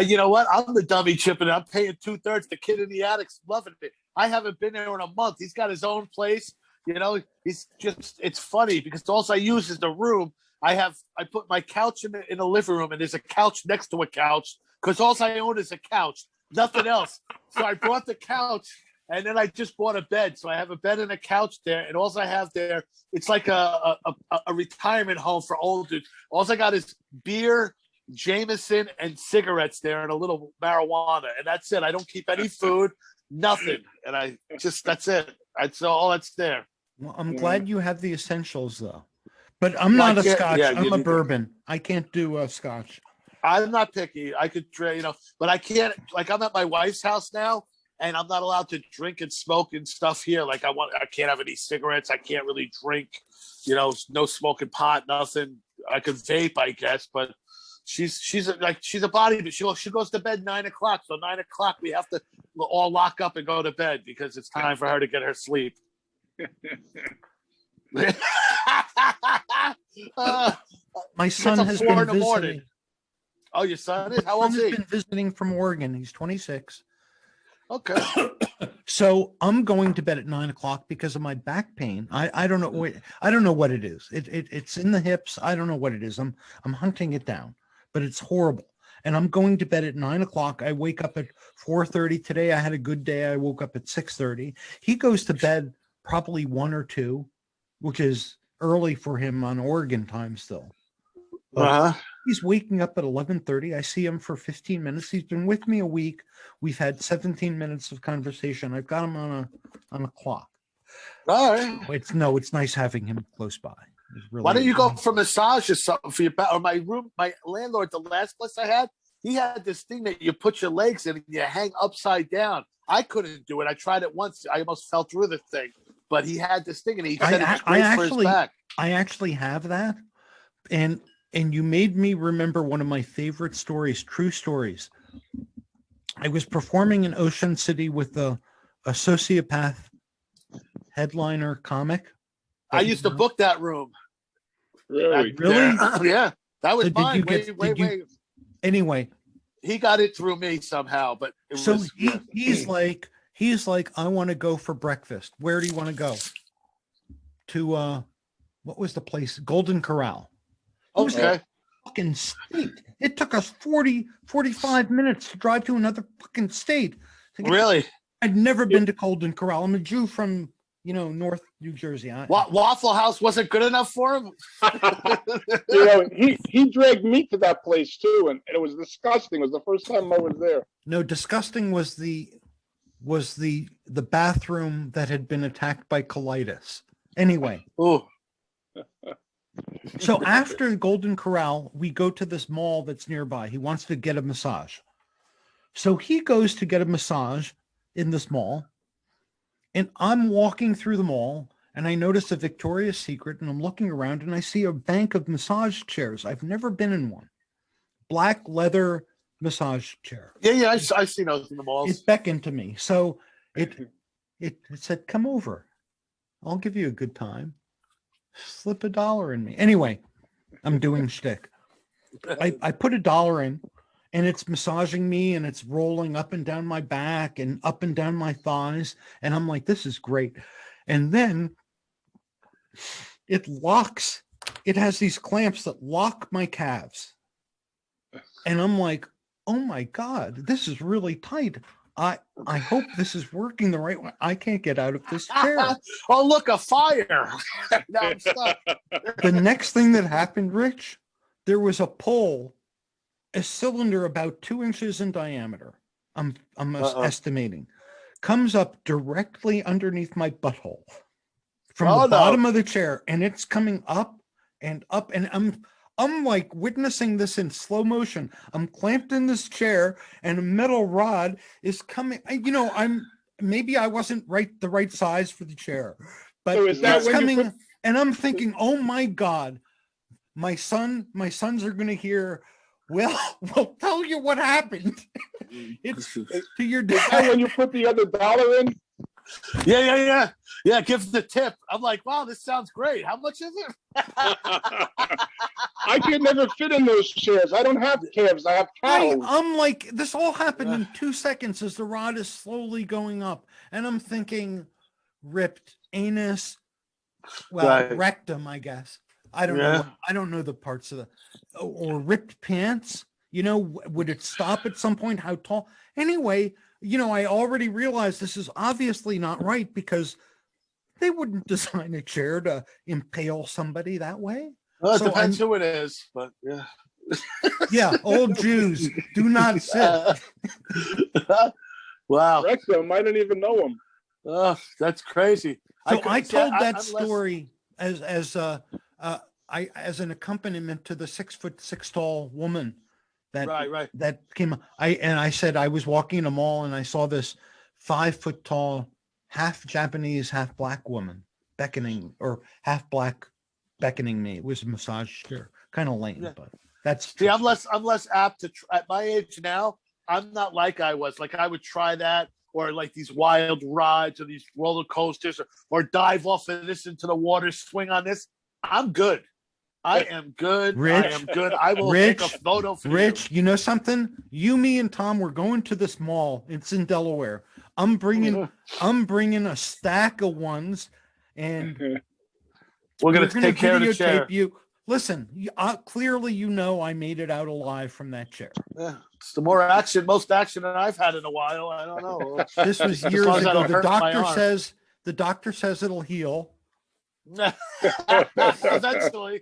You know what? I'm the dummy chipping in. I'm paying 2/3. The kid in the attic's loving it. I haven't been there in a month. He's got his own place. It's funny because all I use is the room. I put my couch in the living room, and there's a couch next to a couch because all I own is a couch, nothing else. So I brought the couch. And then I just bought a bed. So I have a bed and a couch there. And all I have there, it's like a retirement home for old dudes. All I got is beer, Jameson, and cigarettes there and a little marijuana. And that's it. I don't keep any food, nothing. And that's it. That's all that's there. Well, I'm glad you have the essentials, though. But I'm not a Scotch. I'm a bourbon. I can't do a Scotch. I'm not picky. I could, but I can't. Like, I'm at my wife's house now. And I'm not allowed to drink and smoke and stuff here. Like I can't have any cigarettes. I can't really drink, no smoking pot, nothing. I could vape, I guess, but she's a body, but she goes to bed 9 o'clock. So 9 o'clock, we have to all lock up and go to bed because it's time for her to get her sleep. My son has been visiting. Oh, your son is? How old is he? He's been visiting from Oregon. He's 26. Okay. So I'm going to bed at 9 o'clock because of my back pain. I don't know. I don't know what it is. It's in the hips. I don't know what it is. I'm hunting it down, but it's horrible. And I'm going to bed at 9 o'clock. I wake up at 4:30 today. I had a good day. I woke up at 6:30. He goes to bed probably 1 or 2, which is early for him on Oregon time still. He's waking up at 11:30. I see him for 15 minutes. He's been with me a week. We've had 17 minutes of conversation. I've got him on a clock. All right. It's nice having him close by. Really, Why don't you go for massage or something for your back? Or my landlord, the last place I had, he had this thing that you put your legs in and you hang upside down. I couldn't do it. I tried it once. I almost fell through the thing. But he had this thing and he said it's great for his back. I actually have that. And you made me remember one of my favorite stories, true stories. I was performing in Ocean City with a sociopath headliner comic. I used to book that room. Really? Yeah. That was So mine. Anyway. He got it through me somehow, but he's like, I want to go for breakfast. Where do you want to go? To what was the place? Golden Corral. Okay. Fucking state. It took us 45 minutes to drive to another fucking state. Really? I'd never been to Golden Corral. I'm a Jew from, North New Jersey. Waffle House wasn't good enough for him? He dragged me to that place too, and it was disgusting. It was the first time I was there. No, disgusting was the bathroom that had been attacked by colitis. Anyway. Oh. So after Golden Corral, we go to this mall that's nearby. He wants to get a massage. So he goes to get a massage in this mall. And I'm walking through the mall and I notice a Victoria's Secret and I'm looking around and I see a bank of massage chairs. I've never been in one. Black leather massage chair. Yeah, I've seen those in the malls. It beckoned to me. So it said, come over. I'll give you a good time. Slip $1 in me. Anyway, I'm doing shtick. I put $1 in and it's massaging me and it's rolling up and down my back and up and down my thighs. And I'm like, this is great. And then it locks. It has these clamps that lock my calves. And I'm like, oh my God, this is really tight. I hope this is working the right way. I can't get out of this chair. Oh, look, a fire. Now I'm stuck. The next thing that happened, Rich, there was a pole, a cylinder about 2 inches in diameter. I'm estimating, comes up directly underneath my butthole from the bottom of the chair, and it's coming up and up, and I'm like witnessing this in slow motion. I'm clamped in this chair and a metal rod is coming. Maybe I wasn't the right size for the chair, but So is that it's when you coming and I'm thinking, oh my God, my sons are going to hear, we'll tell you what happened. It's to your Is that when you put the other $1 in? Yeah. Give the tip. I'm like, wow, this sounds great. How much is it? I could never fit in those chairs. I don't have calves. I have cows. I'm like, this all happened in 2 seconds as the rod is slowly going up. And I'm thinking ripped anus, rectum, I guess. I don't know. I don't know the parts of or ripped pants. Would it stop at some point? How tall? Anyway, I already realized this is obviously not right because they wouldn't design a chair to impale somebody that way. Well, it depends who it is, but yeah. Yeah, old Jews do not sit. Wow. Rectum, I didn't even know him. Oh, that's crazy. So I told that story as an accompaniment to the 6'6" tall woman that came. I said I was walking in a mall and I saw this 5 foot tall, half Japanese, half black woman beckoning, or half black beckoning me. It was a massage chair, kind of lame, but that's. See, I'm less apt to at my age now. I'm not like I was. Like I would try that, or like these wild rides, or these roller coasters, or dive off of this into the water, swing on this. I'm good. I am good. Rich, I am good. I will take a photo for Rich, you know something? You, me, and Tom, we're going to this mall. It's in Delaware. I'm bringing a stack of ones, and we're gonna take care of the chair. You. Listen, clearly I made it out alive from that chair. Yeah, it's the most action that I've had in a while. I don't know. This was years ago. The doctor says it'll heal. Eventually.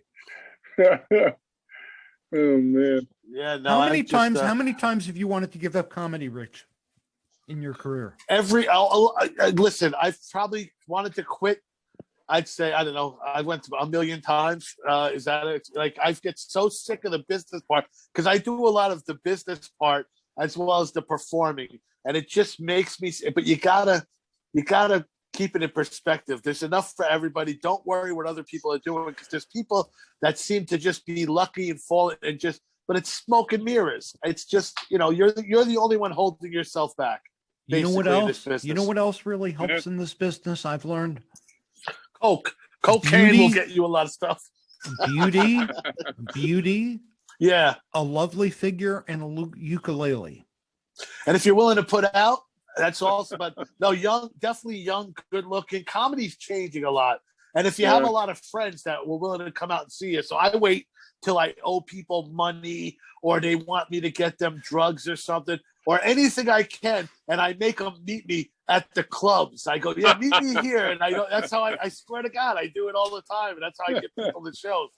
Oh man. Yeah, no. How many times? How many times have you wanted to give up comedy, Rich, in your career? Listen, I've probably wanted to quit. I'd say, I don't know, I went a million times. Is that it? Like, I get so sick of the business part because I do a lot of the business part as well as the performing. And it just makes me, but you gotta keep it in perspective. There's enough for everybody. Don't worry what other people are doing because there's people that seem to just be lucky and fall and just, but it's smoke and mirrors. It's just, you're the only one holding yourself back. You know what basically, in else? this business. You know what else really helps in this business? I've learned cocaine Beauty. will get you a lot of stuff. beauty, Yeah. a lovely figure, and a ukulele. And if you're willing to put out, that's also, but no, definitely young, good looking. Comedy's changing a lot. And if you have a lot of friends that were willing to come out and see you, so I wait till I owe people money or they want me to get them drugs or something or anything I can, and I make them meet me at the clubs. I go, yeah, meet me here, and that's how I swear to God, I do it all the time, and that's how I get people to shows.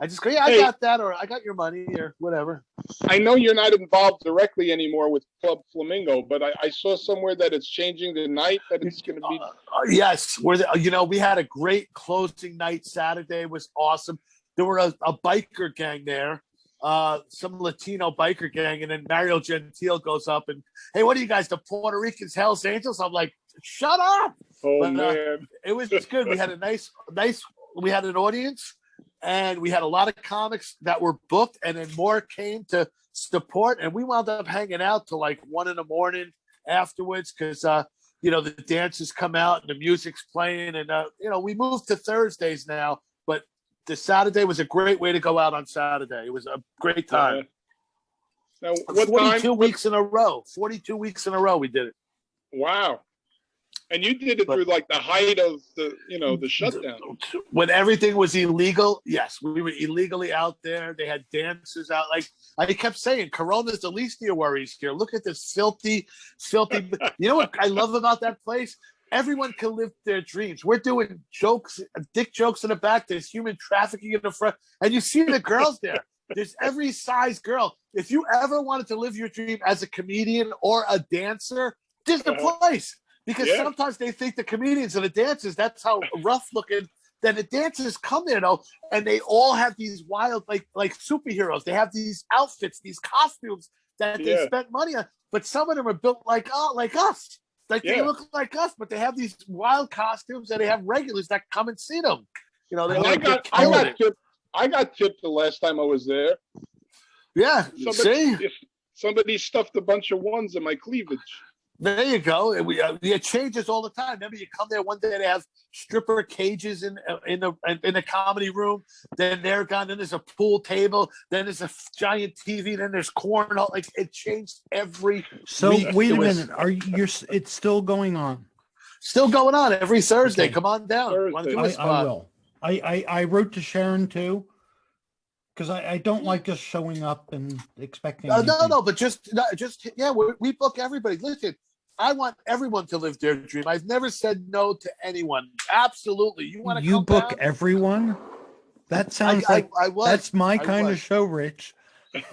I just go, yeah, I got that, or I got your money, or whatever. I know you're not involved directly anymore with Club Flamingo, but I saw somewhere that it's changing the night, that it's going to be. Yes, we had a great closing night. Saturday was awesome. There were a biker gang there, some Latino biker gang, and then Mario Gentile goes up and, hey, what are you guys, the Puerto Ricans, Hells Angels? I'm like, shut up. Oh, man. It was good. We had a nice, we had an audience. And we had a lot of comics that were booked, and then more came to support. And we wound up hanging out till like 1 a.m. afterwards because, the dancers come out and the music's playing. And, we moved to Thursdays now, but the Saturday was a great way to go out on Saturday. It was a great time. Now, what 42 weeks in a row. 42 weeks in a row we did it. Wow. And you did it through like the height of the shutdown. When everything was illegal, yes, we were illegally out there. They had dancers out. Like I kept saying, Corona's the least of your worries here. Look at this filthy. You know what I love about that place? Everyone can live their dreams. We're doing jokes, dick jokes in the back. There's human trafficking in the front. And you see the girls there. There's every size girl. If you ever wanted to live your dream as a comedian or a dancer, this is the place. Because sometimes they think the comedians and the dancers, that's how rough looking. Then the dancers come there, though, and they all have these wild, like superheroes. They have these outfits, these costumes that they spent money on. But some of them are built like us. Like they look like us, but they have these wild costumes, and they have regulars that come and see them. I got tipped the last time I was there. Yeah, somebody stuffed a bunch of ones in my cleavage. There you go. It changes all the time. Remember, you come there one day, they have stripper cages in the comedy room. Then they're gone. Then there's a pool table. Then there's a giant TV. Then there's cornhole. Like it changed every. So week. Wait a minute. It's still going on? Still going on every Thursday. Okay. Come on down. I will. I wrote to Sharon too. Because I don't like just showing up and expecting. No, but we book everybody. Listen, I want everyone to live their dream. I've never said no to anyone. Absolutely, you want to? You book everyone? That sounds that's my kind of show, Rich.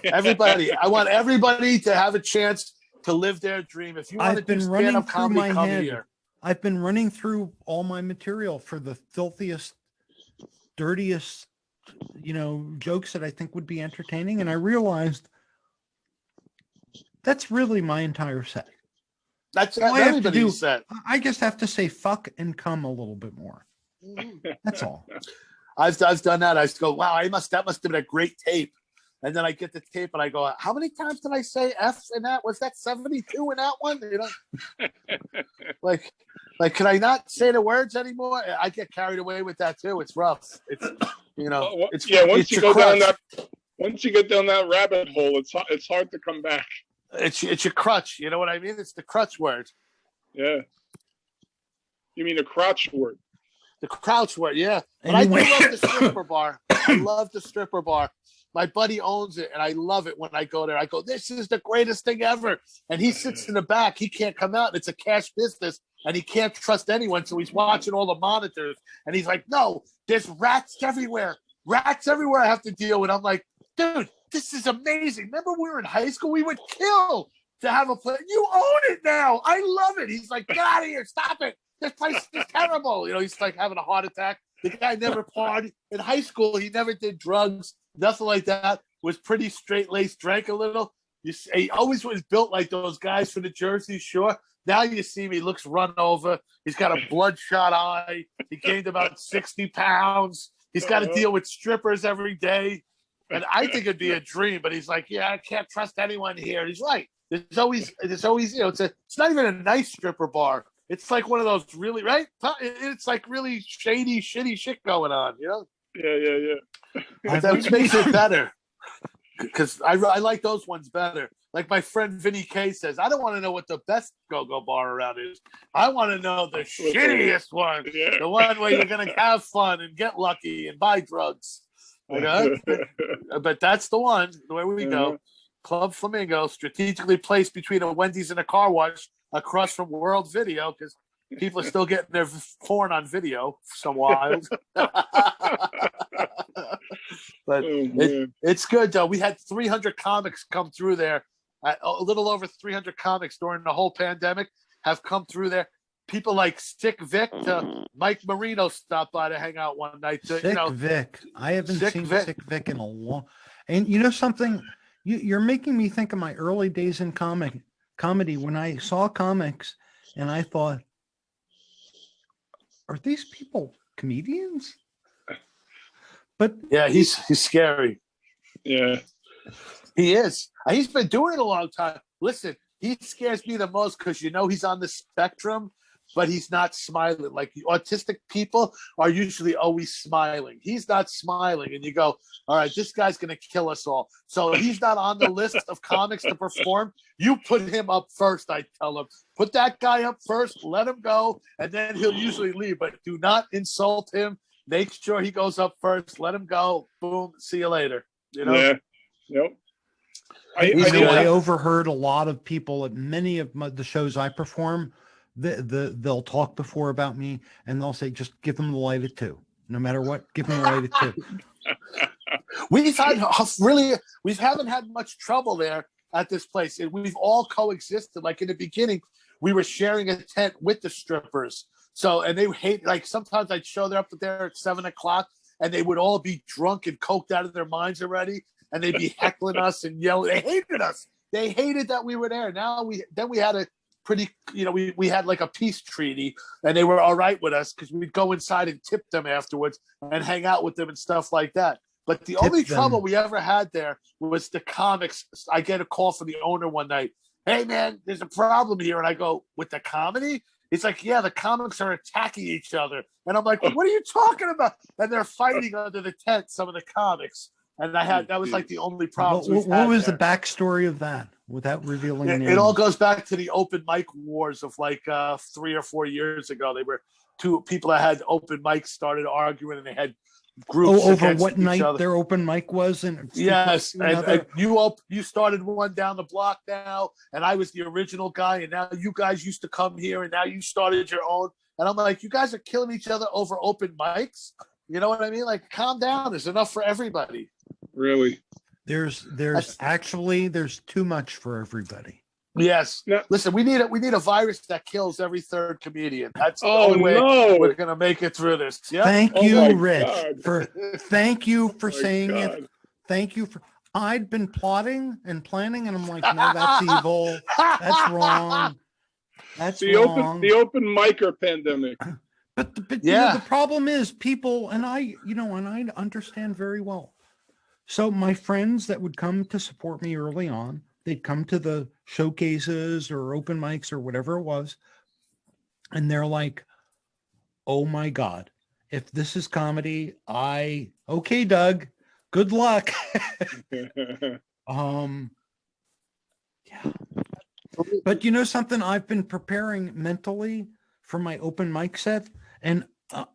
Everybody, I want everybody to have a chance to live their dream. If you want to do stand-up comedy, come here. I've been running through all my material for the filthiest, dirtiest, jokes that I think would be entertaining. And I realized that's really my entire set. That's everybody's set. I just have to say fuck and come a little bit more. That's all. I've done that. I go, wow, that must have been a great tape. And then I get the tape and I go, how many times did I say F in that? Was that 72 in that one? Like, can I not say the words anymore? I get carried away with that too. It's rough. It's once you get down that rabbit hole, it's hard to come back. It's your crutch. You know what I mean? It's the crutch word. Yeah. You mean the crotch word? The crouch word, yeah. But anyway. I do love the stripper bar. I love the stripper bar. My buddy owns it, and I love it when I go there. I go, this is the greatest thing ever. And he sits in the back. He can't come out. It's a cash business, and he can't trust anyone, so he's watching all the monitors. And he's like, no, there's rats everywhere. Rats everywhere I have to deal with. I'm like, dude, this is amazing. Remember we were in high school? We would kill to have a play. You own it now. I love it. He's like, get out of here. Stop it. This place is terrible. You know, he's like having a heart attack. The guy never partied. In high school, he never did drugs, nothing like that. Was pretty straight-laced, drank a little. He always was built like those guys from the Jersey Shore. Now you see him, he looks run over. He's got a bloodshot eye. He gained about 60 pounds. He's got to deal with strippers every day. And I think it'd be a dream, but he's like, yeah, I can't trust anyone here. And he's right. There's always, you know, it's not even a nice stripper bar. It's like one of those really, right? It's like really shady, shitty shit going on, you know? Yeah. That makes it better. Because I like those ones better. Like my friend Vinny K says, I don't want to know what the best go-go bar around is. I want to know the shittiest one. Yeah. The one where you're going to have fun and get lucky and buy drugs. You know? But that's the one, where we go. Club Flamingo, strategically placed between a Wendy's and a car wash across from World Video, because people are still getting their porn on video for some wild. But it's good, though. We had 300 comics come through there. A little over 300 comics during the whole pandemic have come through there. People like Sick Vic to Mike Marino stopped by to hang out one night. To, Sick Vic. I haven't seen Sick Vic in a long. And you know something? You're making me think of my early days in comedy when I saw comics and I thought, are these people comedians? But yeah, he's scary. Yeah, he is. He's been doing it a long time. Listen, he scares me the most because you know he's on the spectrum, but he's not smiling. Like autistic people are usually always smiling. He's not smiling, and you go, all right, this guy's going to kill us all. So he's not on the list of comics to perform. You put him up first, I tell him. Put that guy up first, let him go, and then he'll usually leave. But do not insult him. Make sure he goes up first. Let him go. Boom. See you later. You know? Yeah. Yep. I overheard a lot of people at many of the shows I perform. They'll talk before about me, and they'll say, "Just give them the light at 2. No matter what, give them the light at 2." We haven't had much trouble there at this place. We've all coexisted. Like in the beginning, we were sharing a tent with the strippers. So, and they hate, like sometimes I'd show them up there at 7:00 and they would all be drunk and coked out of their minds already. And they'd be heckling us and yelling. They hated us. They hated that we were there. Now we had a pretty, you know, we had like a peace treaty and they were all right with us because we'd go inside and tip them afterwards and hang out with them and stuff like that. But the only trouble we ever had there was the comics. I get a call from the owner one night. Hey man, there's a problem here. And I go, with the comedy? He's like, yeah, the comics are attacking each other. And I'm like, what are you talking about? And they're fighting under the tent, some of the comics. And that was like the only problem. What was the backstory of that without revealing names? It all goes back to the open mic wars of like 3 or 4 years ago. They were two people that had open mics started arguing and they had groups over what night their open mic was. And yes, and you started one down the block now, and I was the original guy, and now you guys used to come here, and now you started your own. And I'm like, you guys are killing each other over open mics. You know what I mean? Like, calm down. There's enough for everybody. Really? There's too much for everybody. Yes. No. Listen, we need a virus that kills every third comedian. That's the only way we're gonna make it through this. Yep. Thank you, Rich. Thank you for saying it. Thank you for. I'd been plotting and planning, and I'm like, no, that's evil. That's wrong. That's wrong. The open micer pandemic. But you know, the problem is people, and I understand very well. So my friends that would come to support me early on, they'd come to the showcases or open mics or whatever it was. And they're like, oh my God, if this is comedy, okay, Doug, good luck. Yeah. But you know something, I've been preparing mentally for my open mic set. And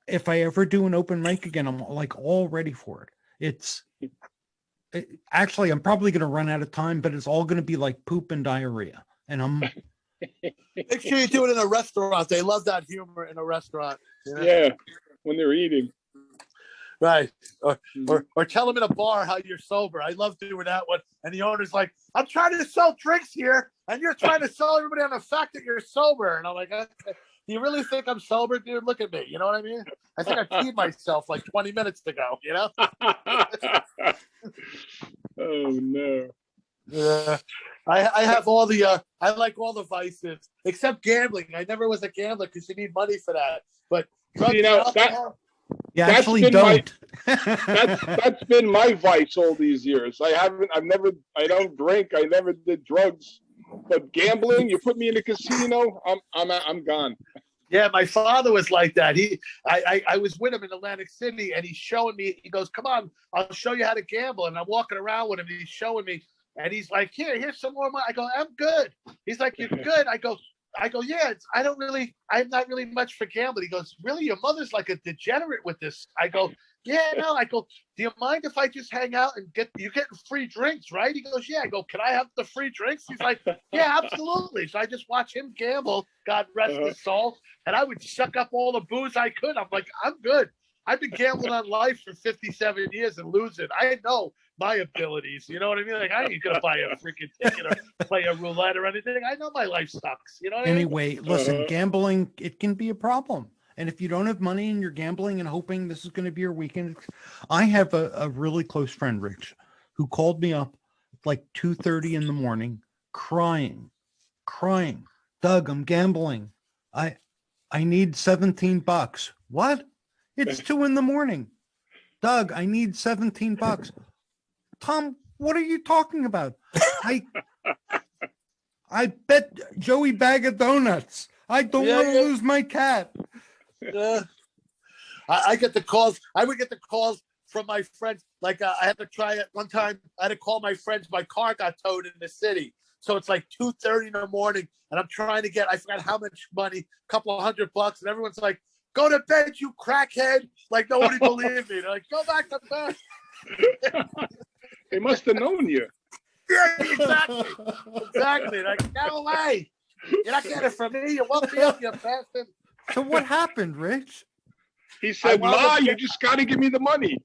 if I ever do an open mic again, I'm like all ready for it. Actually, I'm probably going to run out of time, but it's all going to be like poop and diarrhea. And I'm make sure you do it in a restaurant. They love that humor in a restaurant. You know? Yeah, when they're eating. Right. Or, Mhm. or tell them in a bar how you're sober. I love doing that one. And the owner's like, I'm trying to sell drinks here, and you're trying to sell everybody on the fact that you're sober. And I'm like, okay. Do you really think I'm sober, dude? Look at me. You know what I mean? I think I peed myself like 20 minutes ago, you know? Oh no. Yeah. I have all the I like all the vices except gambling. I never was a gambler because you need money for that. But drugs See, and now alcohol. You That's actually been my- don't. that's been my vice all these years. I don't drink. I never did drugs. But gambling, you put me in a casino, I'm gone. Yeah, my father was like that. I was with him in Atlantic City, and he's showing me. He goes, "Come on, I'll show you how to gamble." And I'm walking around with him, and he's showing me, and he's like, "Here's some more money." I go, "I'm good." He's like, "You're good." I go, "Yeah, I'm not really much for gambling." He goes, "Really? Your mother's like a degenerate with this." I go, "Yeah, no." I go, "Do you mind if I just hang out and you're getting free drinks, right?" He goes, "Yeah." I go, "Can I have the free drinks?" He's like, "Yeah, absolutely." So I just watch him gamble, God rest his soul, and I would suck up all the booze I could. I'm like, I'm good. I've been gambling on life for 57 years and losing. I know my abilities. You know what I mean? Like, I ain't gonna buy a freaking ticket or play a roulette or anything. I know my life sucks. You know what I mean? Anyway, listen, gambling, it can be a problem. And if you don't have money and you're gambling and hoping this is going to be your weekend, I have a really close friend, Rich, who called me up like 2:30 in the morning, crying. "Doug, I'm gambling. I need $17. What? It's 2 in the morning. Doug, I need $17. Tom, what are you talking about? I bet Joey bag of donuts. I don't want to lose my cat. I get the calls. I would get the calls from my friends. Like I had to try it one time. I had to call my friends. My car got towed in the city. So it's like 2:30 in the morning, and I'm trying to get, I forgot how much money, a couple of $100, and everyone's like, "Go to bed, you crackhead." Like, nobody believed me. They're like, "Go back to bed." They must have known you. Yeah, exactly. Like, go away. You're not getting it from me. You woke me up, you bastard. So what happened, Rich? He said, "Ma, you just got to give me the money."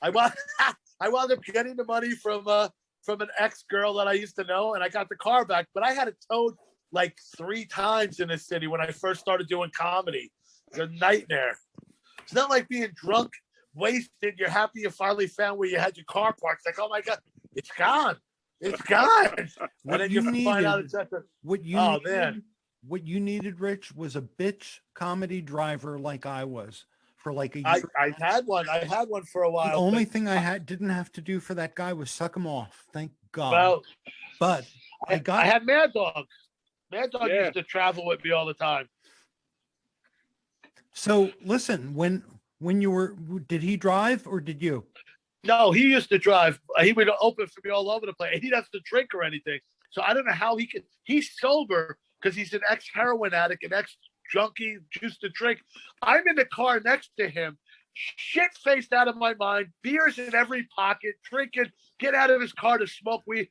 I wound up getting the money from an ex-girl that I used to know, and I got the car back. But I had it towed like 3 times in the city when I first started doing comedy. It's a nightmare. It's not like being drunk, wasted. You're happy you finally found where you had your car parked. It's like, oh my God, it's gone. It's gone. What And then you you find out needed, it's at the, what you oh needed, man. what you needed, Rich, was a bitch comedy driver like I was for like a I year. had one. I had one for a while. The only but thing I didn't have to do for that guy was suck him off. Thank God. Well, But I had Mad Dog. Mad Dog used to travel with me all the time. So listen, when you were, did he drive or did you? No, he used to drive. He would open for me all over the place. He doesn't drink or anything. So I don't know how he could. He's sober because he's an ex-heroin addict, an ex-junkie, used to drink. I'm in the car next to him, shit-faced out of my mind, beers in every pocket, drinking, get out of his car to smoke weed.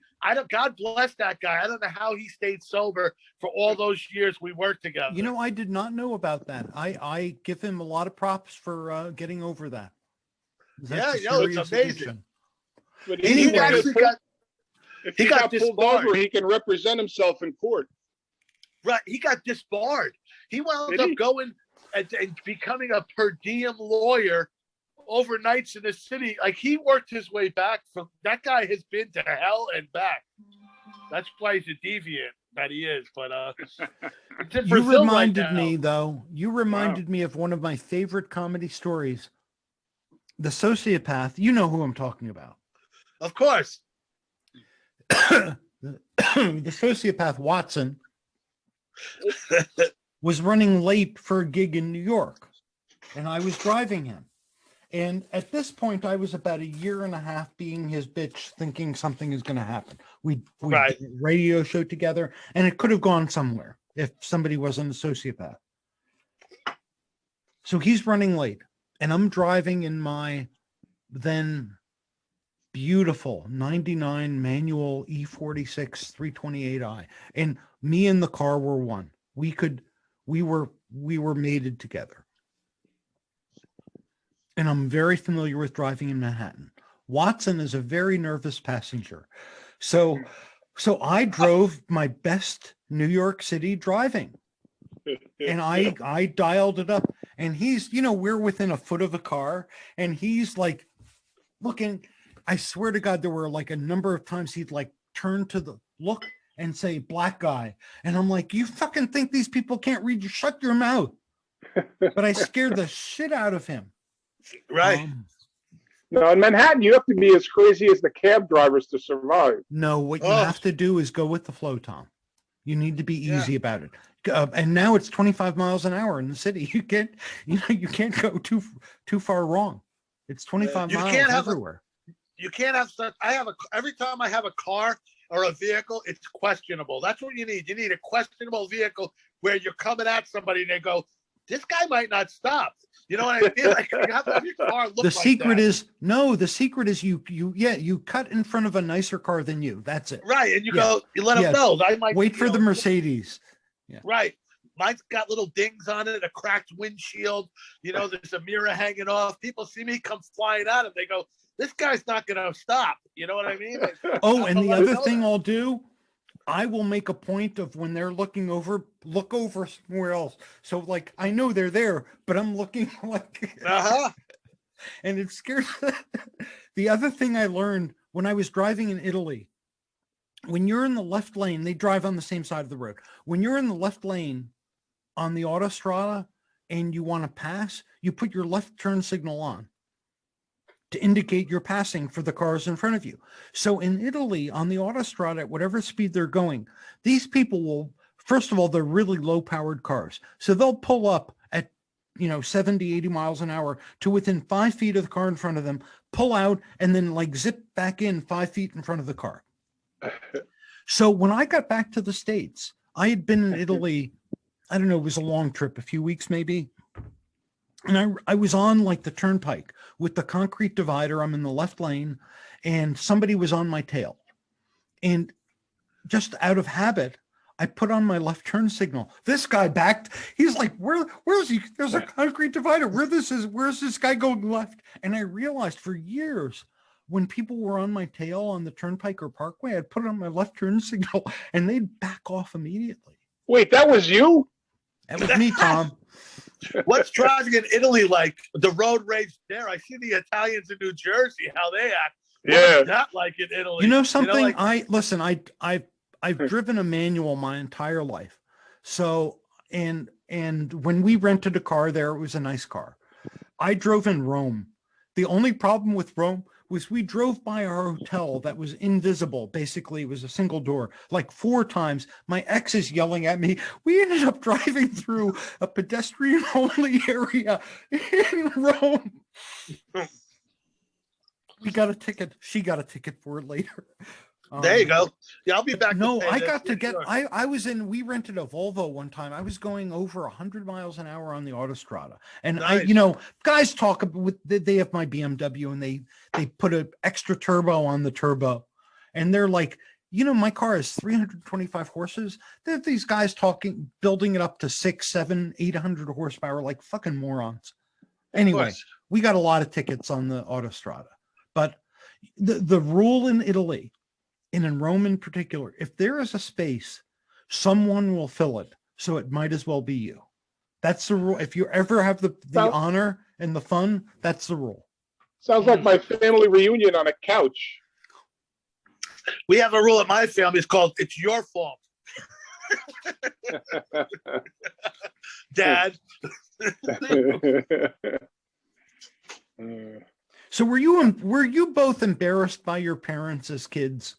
God bless that guy. I don't know how he stayed sober for all those years we worked together. You know, I did not know about that. I give him a lot of props for getting over that. That's it's amazing. Addiction. But He actually got, if he got pulled disbarred. over, he can represent himself in court. Right, he got disbarred. He wound up going and becoming a per diem lawyer overnights in the city. Like, he worked his way back from, that guy has been to hell and back. That's why he's a deviant that he is. But you reminded me though. You reminded me of one of my favorite comedy stories. The Sociopath. You know who I'm talking about. Of course. The Sociopath Watson was running late for a gig in New York, and I was driving him. And at this point, I was about 1.5 years being his bitch, thinking something is going to happen. We did a radio show together, and it could have gone somewhere if somebody wasn't a sociopath. So he's running late, and I'm driving in my then beautiful 99 manual E46 328i, and me and the car were one. We were mated together. and I'm very familiar with driving in Manhattan. Watson is a very nervous passenger. So I drove my best New York City driving, and I dialed it up, and he's, we're within a foot of a car, and he's like looking. I swear to God, there were like a number of times he'd like turn to the look and say black guy. And I'm like, you fucking think these people can't read you? Shut your mouth. But I scared the shit out of him. Right. No, in Manhattan, you have to be as crazy as the cab drivers to survive. No, what you have to do is go with the flow, Tom. You need to be easy about it. And now it's 25 miles an hour in the city. You can't go too far wrong. It's 25 miles everywhere. You can't have stuff. Every time I have a car or a vehicle, it's questionable. That's what you need. You need a questionable vehicle where you're coming at somebody and they go, this guy might not stop. You know what I mean? Like, you have to have your car look the secret is you cut in front of a nicer car than you. That's it. Right. And you go, you let them know. I might wait for the Mercedes. Yeah. Right. Mine's got little dings on it, a cracked windshield. There's a mirror hanging off. People see me come flying out and they go, this guy's not going to stop. You know what I mean? And the other thing I'll do, I will make a point of when they're looking over, look over somewhere else. So like, I know they're there, but I'm looking like, and it scares. The other thing I learned when I was driving in Italy, when you're in the left lane, they drive on the same side of the road. When you're in the left lane on the autostrada and you want to pass, you put your left turn signal on to indicate you're passing for the cars in front of you. So in Italy, on the autostrada, at whatever speed they're going, these people will, first of all, they're really low powered cars. So they'll pull up at, 70, 80 miles an hour to within 5 feet of the car in front of them, pull out, and then like zip back in 5 feet in front of the car. So when I got back to the States, I had been in Italy, I don't know, it was a long trip, a few weeks maybe. And I was on like the turnpike with the concrete divider. I'm in the left lane and somebody was on my tail. And just out of habit, I put on my left turn signal. This guy backed. He's like, where's he? There's a concrete divider. Where's this guy going left? And I realized for years, when people were on my tail on the turnpike or parkway, I'd put on my left turn signal and they'd back off immediately. Wait, that was you? That was me, Tom. What's driving in Italy like? The road rage there. I see the Italians in New Jersey, how they act. What's that like in Italy? You know something? I've driven a manual my entire life. So, and when we rented a car there, it was a nice car. I drove in Rome. The only problem with Rome was we drove by our hotel that was invisible. Basically, it was a single door, like 4 times. My ex is yelling at me. We ended up driving through a pedestrian-only area in Rome. We got a ticket. She got a ticket for it later. There you go. Yeah, I'll be back. No, I got to get, sure. We rented a Volvo one time. I was going over 100 miles an hour on the autostrada. And nice. Guys talk with, they have my BMW and they put an extra turbo on the turbo. And they're like, my car is 325 horses. There are these guys building it up to 600, 700, 800 horsepower, like fucking morons. Anyway, we got a lot of tickets on the autostrada. But the rule in Italy, and in Rome in particular, if there is a space, someone will fill it. So it might as well be you. That's the rule. If you ever have the honor and the fun, that's the rule. Sounds like my family reunion on a couch. We have a rule at my family. It's called, it's your fault. Dad. So were you both embarrassed by your parents as kids?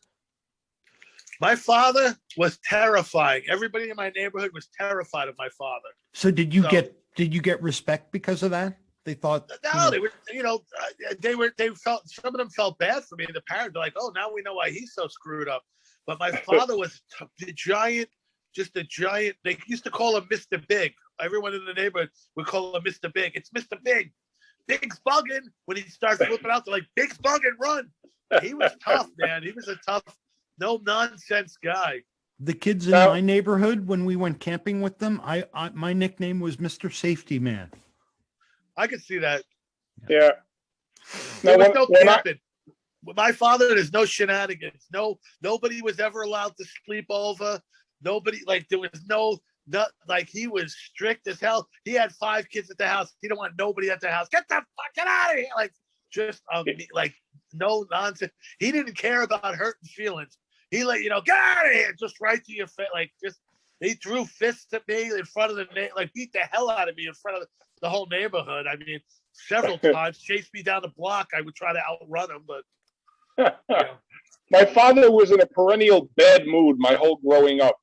My father was terrifying. Everybody in my neighborhood was terrified of my father. So did you get respect because of that? They thought they were, they felt, some of them felt bad for me. The parents are like, oh, now we know why he's so screwed up. But my father was the giant, they used to call him Mr. Big. Everyone in the neighborhood would call him Mr. Big. It's Mr. Big. Big's bugging. When he starts flipping out, they're like, Big's bugging, run. He was tough, man. He was a tough, no nonsense guy. The kids in my neighborhood, when we went camping with them, my nickname was Mr. Safety Man. I could see that. Yeah. There Now, was no when I, camping. With my father, there's no shenanigans. Nobody was ever allowed to sleep over. Nobody, like, there was like, he was strict as hell. He had 5 kids at the house. He don't want nobody at the house. Get the fuck out of here! Like, just like, no nonsense. He didn't care about hurting feelings. He let you know, get out of here, just right to your face. Like, just, he threw fists at me in front of like, beat the hell out of me in front of the whole neighborhood. I mean, several times, chased me down the block. I would try to outrun him, but my father was in a perennial bad mood my whole growing up.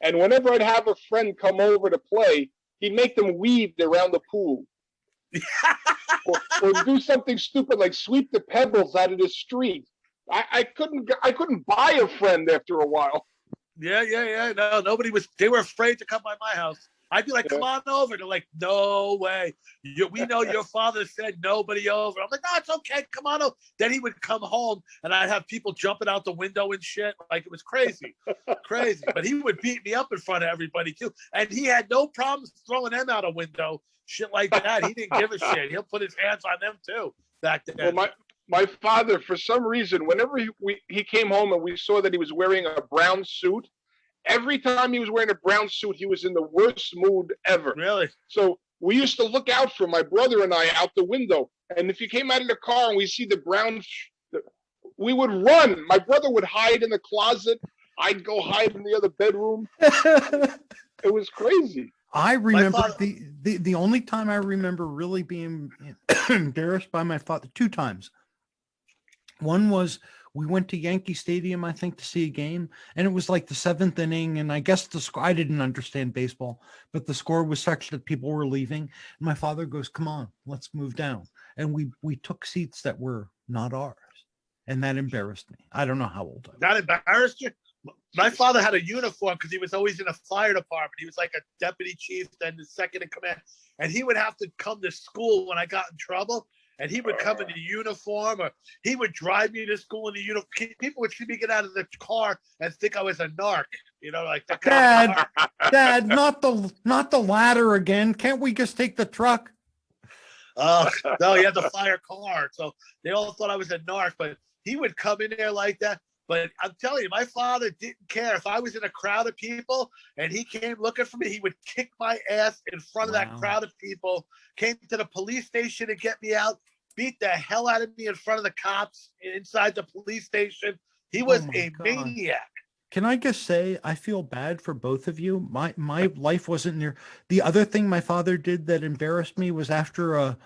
And whenever I'd have a friend come over to play, he'd make them weave around the pool. or do something stupid like sweep the pebbles out of the street. I couldn't buy a friend after a while. Yeah. No, nobody was. They were afraid to come by my house. I'd be like, "Come on over." They're like, "No way. We know your father said nobody over." I'm like, "No, it's okay. Come on over." Then he would come home, and I'd have people jumping out the window and shit. Like, it was crazy, crazy. But he would beat me up in front of everybody too, and he had no problems throwing them out a window, shit like that. He didn't give a shit. He'll put his hands on them too. Back then. Well, my father, for some reason, whenever he came home and we saw that he was wearing a brown suit, every time he was wearing a brown suit, he was in the worst mood ever. Really? So we used to look out for my brother and I out the window. And if he came out of the car and we see the brown, we would run. My brother would hide in the closet. I'd go hide in the other bedroom. It was crazy. I remember the only time I remember really being embarrassed by my father, 2 times. One was we went to Yankee Stadium, I think, to see a game, and it was like the 7th inning, and I guess the score, I didn't understand baseball, but the score was such that people were leaving. And my father goes, "Come on, let's move down." And we took seats that were not ours, and that embarrassed me. I don't know how old I was. That embarrassed you? My father had a uniform because he was always in a fire department. He was like a deputy chief, then the second in command. And he would have to come to school when I got in trouble. And he would come in the uniform, or he would drive me to school in the uniform. People would see me get out of the car and think I was a narc, like the Dad, not the ladder again. Can't we just take the truck? No, he had the fire car, so they all thought I was a narc. But he would come in there like that. But I'm telling you, my father didn't care if I was in a crowd of people and he came looking for me. He would kick my ass in front of that crowd of people. Came to the police station to get me out. Beat the hell out of me in front of the cops inside the police station. He was a maniac. Can I just say, I feel bad for both of you. My life wasn't near. The other thing my father did that embarrassed me was after a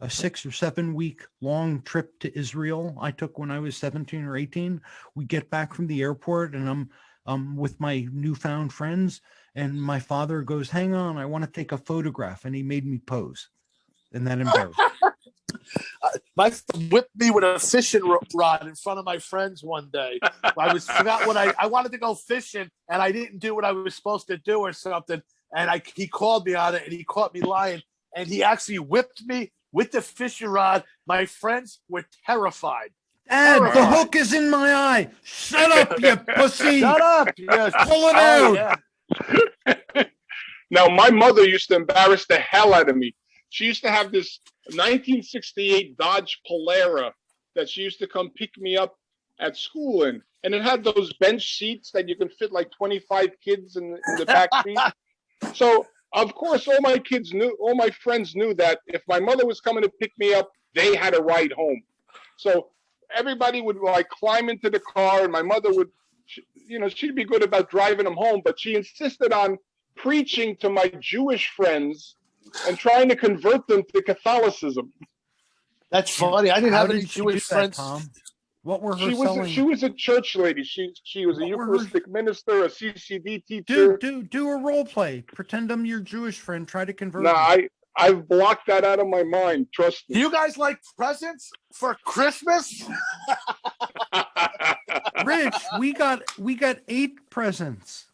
6 or 7 week long trip to Israel I took when I was 17 or 18. We get back from the airport and I'm with my newfound friends, and my father goes, "Hang on, I want to take a photograph," and he made me pose, and that embarrassed me. My whipped me with a fishing rod in front of my friends one day. Forgot what I wanted to go fishing, and I didn't do what I was supposed to do or something. And he called me on it, and he caught me lying. And he actually whipped me with the fishing rod. My friends were terrified. Dad, the hook is in my eye. Shut up, you pussy. Shut up. Yes. Pull it out. Yeah. Now, my mother used to embarrass the hell out of me. She used to have this 1968 Dodge Polara that she used to come pick me up at school in. And it had those bench seats that you can fit like 25 kids in the back seat. So, of course, all my friends knew that if my mother was coming to pick me up, they had a ride home. So everybody would like climb into the car, and my mother would, she'd be good about driving them home, but she insisted on preaching to my Jewish friends and trying to convert them to Catholicism. That's funny. I didn't have any Jewish friends. Tom? What were her She was a church lady. She was a Eucharistic minister, a CCD teacher. Do a role play. Pretend I'm your Jewish friend. Try to convert. Nah, I've blocked that out of my mind. Trust me. Do you guys like presents for Christmas? Rich, we got 8 presents.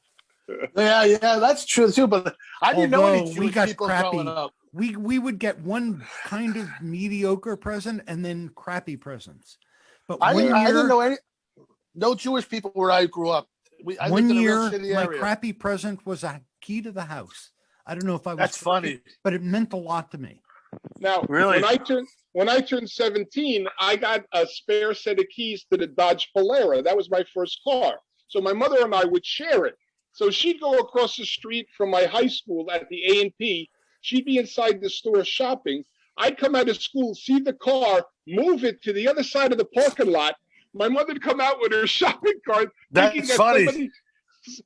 Yeah, that's true too. But I didn't know any Jewish people growing up. We would get one kind of mediocre present and then crappy presents. But I didn't know no Jewish people where I grew up. One year, my crappy present was a key to the house. I don't know if I was. That's funny, but it meant a lot to me. Now, Really? when I turned 17, I got a spare set of keys to the Dodge Polara. That was my first car. So my mother and I would share it. So she'd go across the street from my high school at the A&P. She'd be inside the store shopping. I'd come out of school, see the car, move it to the other side of the parking lot. My mother'd come out with her shopping cart, thinking That's that funny.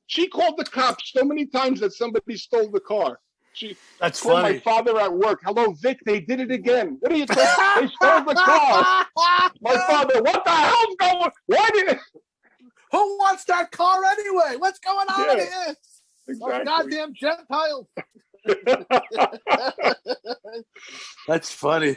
she called the cops so many times that somebody stole the car. She That's called my funny. father at work. Hello, Vic, they did it again. What are you talking? They stole the car. My father, what the hell's going? Why did it? Who wants that car anyway? What's going on Yeah, here? exactly. Oh, goddamn Gentiles. That's funny.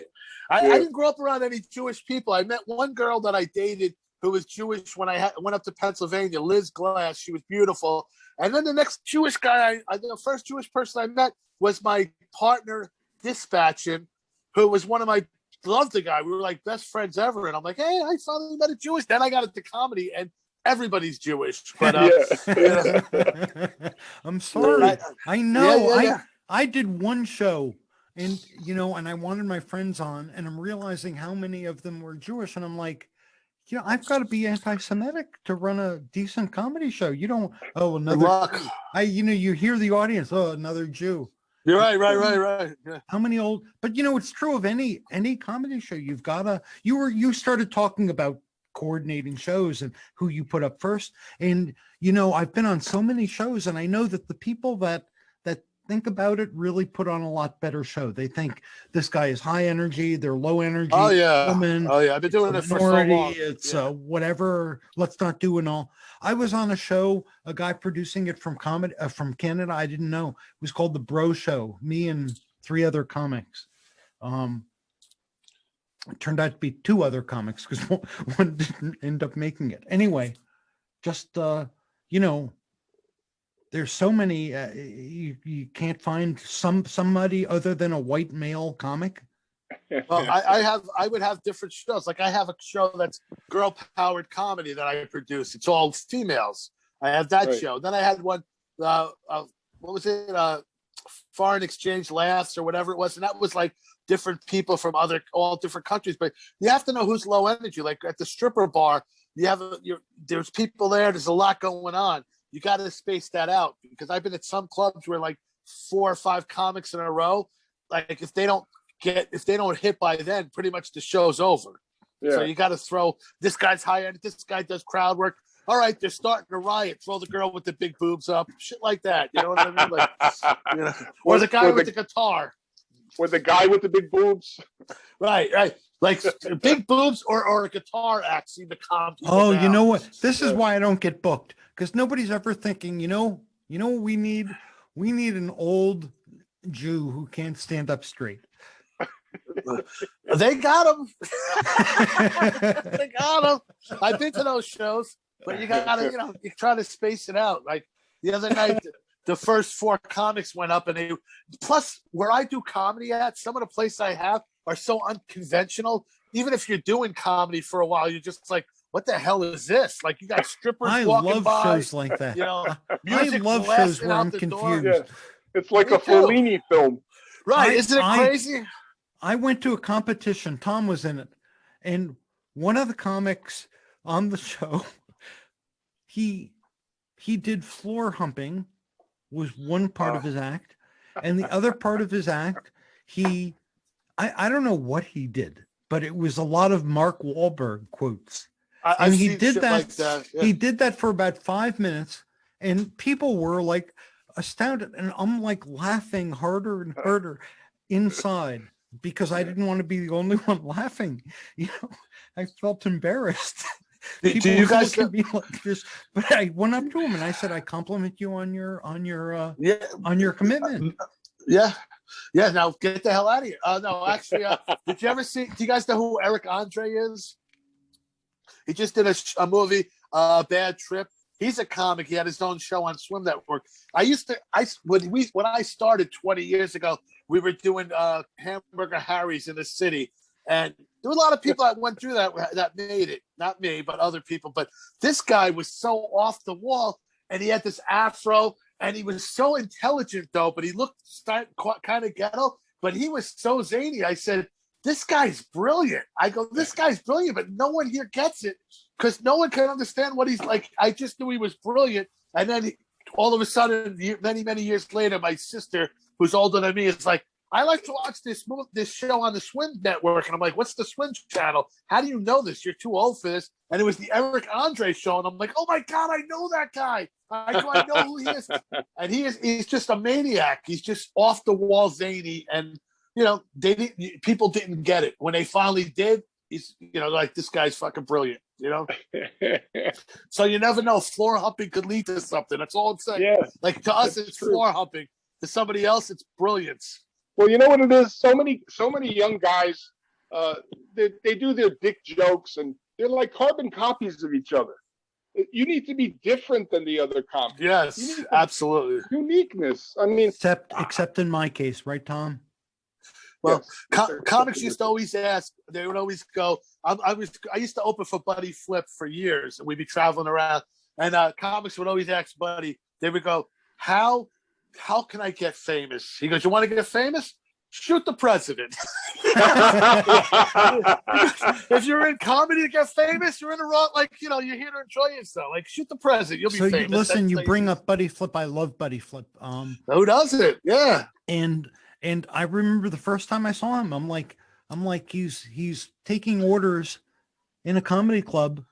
I didn't grow up around any Jewish people. I met one girl that I dated who was Jewish when I went up to Pennsylvania, Liz Glass. She was beautiful. And then the next Jewish guy, the first Jewish person I met was my partner dispatching, who was one of my, loved the guy. We were like best friends ever. And I'm like, hey, I finally met a Jewish. Then I got into comedy and everybody's Jewish. But Yeah. I'm sorry. I know. Yeah. I did one show and, and I wanted my friends on and I'm realizing how many of them were Jewish. And I'm like, I've got to be anti-Semitic to run a decent comedy show. You don't, another, Good luck. you hear the audience, another Jew. You're right. Yeah. How many old, but it's true of any comedy show. You've got to, you started talking about coordinating shows and who you put up first. And, I've been on so many shows and I know that the people that think about it really put on a lot better show. They think this guy is high energy, they're low energy. Oh yeah. Woman, I've been doing it for so long. It's whatever. Let's not do it all. I was on a show, a guy producing it from from Canada. I didn't know. It was called The Bro Show. Me and 3 other comics. It turned out to be 2 other comics because one didn't end up making it. Anyway, just there's so many you can't find somebody other than a white male comic. Well, I would have different shows. Like I have a show that's girl powered comedy that I produce. It's all females. I have that show. Then I had one. What was it? Foreign exchange laughs or whatever it was, and that was like different people from all different countries. But you have to know who's low energy. Like at the stripper bar, there's people there. There's a lot going on. You got to space that out because I've been at some clubs where like 4 or 5 comics in a row. Like if they don't hit by then, pretty much the show's over. Yeah. So you got to throw this guy's high end. This guy does crowd work. All right, they're starting to riot. Throw the girl with the big boobs up, shit like that. You know what I mean? Like, or the guy with the guitar. Or the guy with the big boobs. Right. Like big boobs or a guitar act. See the comp. Oh, you know what? This is why I don't get booked because nobody's ever thinking. You know what we need? We need an old Jew who can't stand up straight. They got him. They got him. I've been to those shows, but you gotta, you try to space it out. Like the other night, the first 4 comics went up, and plus where I do comedy at, some of the places I have are so unconventional. Even if you're doing comedy for a while, you're just like, what the hell is this? Like you got strippers walking by. I love shows like that. I love shows where I'm confused. Yeah. It's like a Fellini film. Right. Isn't it crazy? I went to a competition. Tom was in it. And one of the comics on the show, he did floor humping was one part of his act. And the other part of his act, I don't know what he did, but it was a lot of Mark Wahlberg quotes. And he did that. Like that. Yeah. He did that for about 5 minutes and people were like astounded. And I'm like laughing harder and harder inside. Because I didn't want to be the only one laughing, I felt embarrassed. People do you guys look at me like this? But I went up to him and I said, "I compliment you on your commitment." Yeah. Now get the hell out of here. No, actually, did you ever see? Do you guys know who Eric Andre is? He just did a movie, Bad Trip. He's a comic. He had his own show on Swim Network. When I started 20 years ago, we were doing Hamburger Harry's in the city. And there were a lot of people that went through that made it. Not me, but other people. But this guy was so off the wall, and he had this afro, and he was so intelligent, though, but he looked kind of ghetto. but he was so zany. I said, this guy's brilliant. I go, this guy's brilliant, but no one here gets it because no one can understand what he's like. I just knew he was brilliant. And then all of a sudden, many, many years later, my sister, who's older than me, is like, I like to watch this show on the Swim Network. And I'm like, what's the Swim channel? How do you know this? You're too old for this. And it was the Eric Andre show. And I'm like, oh my God, I know that guy. I know who he is. And he's just a maniac. He's just off the wall zany. And, people didn't get it. When they finally did, he's, like, this guy's fucking brilliant, So you never know. Floor humping could lead to something. That's all I'm saying. Yeah, like to us, it's true. Floor humping. To somebody else, it's brilliance. Well, you know what it is? So many young guys, they do their dick jokes, and they're like carbon copies of each other. You need to be different than the other comics. Yes, absolutely. Uniqueness. I mean, except in my case, right, Tom? Well, yes. Comics used to always ask. They would always go. I used to open for Buddy Flip for years, and we'd be traveling around, and comics would always ask Buddy. They would go, How can I get famous? He goes, you want to get famous? Shoot the president. If you're in comedy to get famous, you're in a wrong, you're here to enjoy yourself. Like, shoot the president. You'll be famous. Listen, you bring up Buddy Flip. I love Buddy Flip. Who doesn't? Yeah. And I remember the first time I saw him, I'm like, he's taking orders in a comedy club.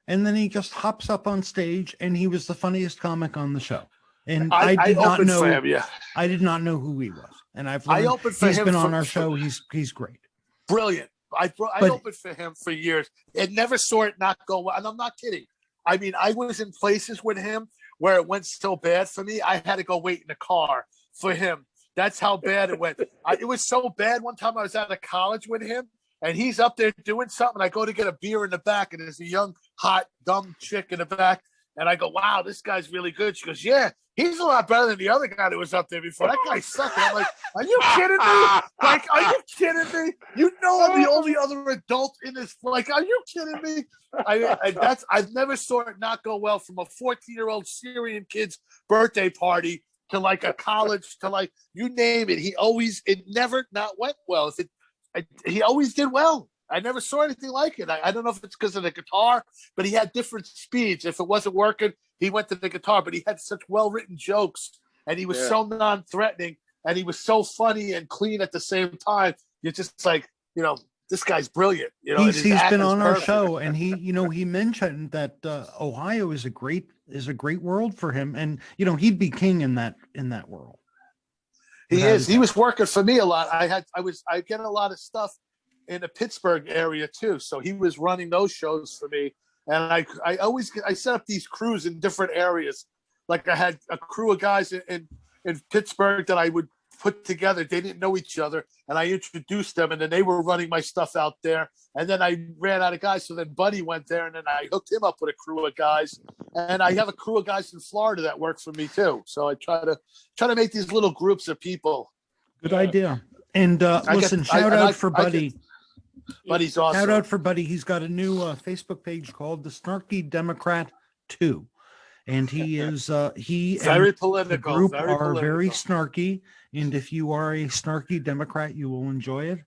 And then he just hops up on stage, and he was the funniest comic on the show. And I did not know. For him, yeah. I did not know who he was, and I've learned he's been on our show. He's great, brilliant. I opened for him for years and never saw it not go well. And I'm not kidding. I mean, I was in places with him where it went so bad for me, I had to go wait in the car for him. That's how bad it went. It was so bad. One time I was out of college with him, and he's up there doing something. I go to get a beer in the back, and there's a young, hot, dumb chick in the back. And I go, wow, this guy's really good. She goes, yeah, he's a lot better than the other guy that was up there before. That guy sucked. And I'm like, are you kidding me? Like, are you kidding me? You know I'm the only other adult in this. Like, are you kidding me? I've never saw it not go well from a 14-year-old Syrian kid's birthday party to like a college to like, you name it. It never not went well. He always did well. I never saw anything like it. I don't know if it's because of the guitar, but he had different speeds. If it wasn't working, he went to the guitar, but he had such well-written jokes, and he was so non-threatening, and he was so funny and clean at the same time. You're just like, this guy's brilliant. He's been on our show, and he mentioned that Ohio is a great world for him, and he'd be king in that world. He is. He was working for me a lot. I get a lot of stuff in the Pittsburgh area too. So he was running those shows for me. And I set up these crews in different areas. Like I had a crew of guys in Pittsburgh that I would put together. They didn't know each other. And I introduced them, and then they were running my stuff out there. And then I ran out of guys. So then Buddy went there, and then I hooked him up with a crew of guys. And I have a crew of guys in Florida that work for me too. So I try to make these little groups of people. Good idea. And listen, shout out for Buddy. Buddy's awesome. Shout out for Buddy. He's got a new Facebook page called the Snarky Democrat 2. And he is very political. The group very snarky. And if you are a snarky Democrat, you will enjoy it.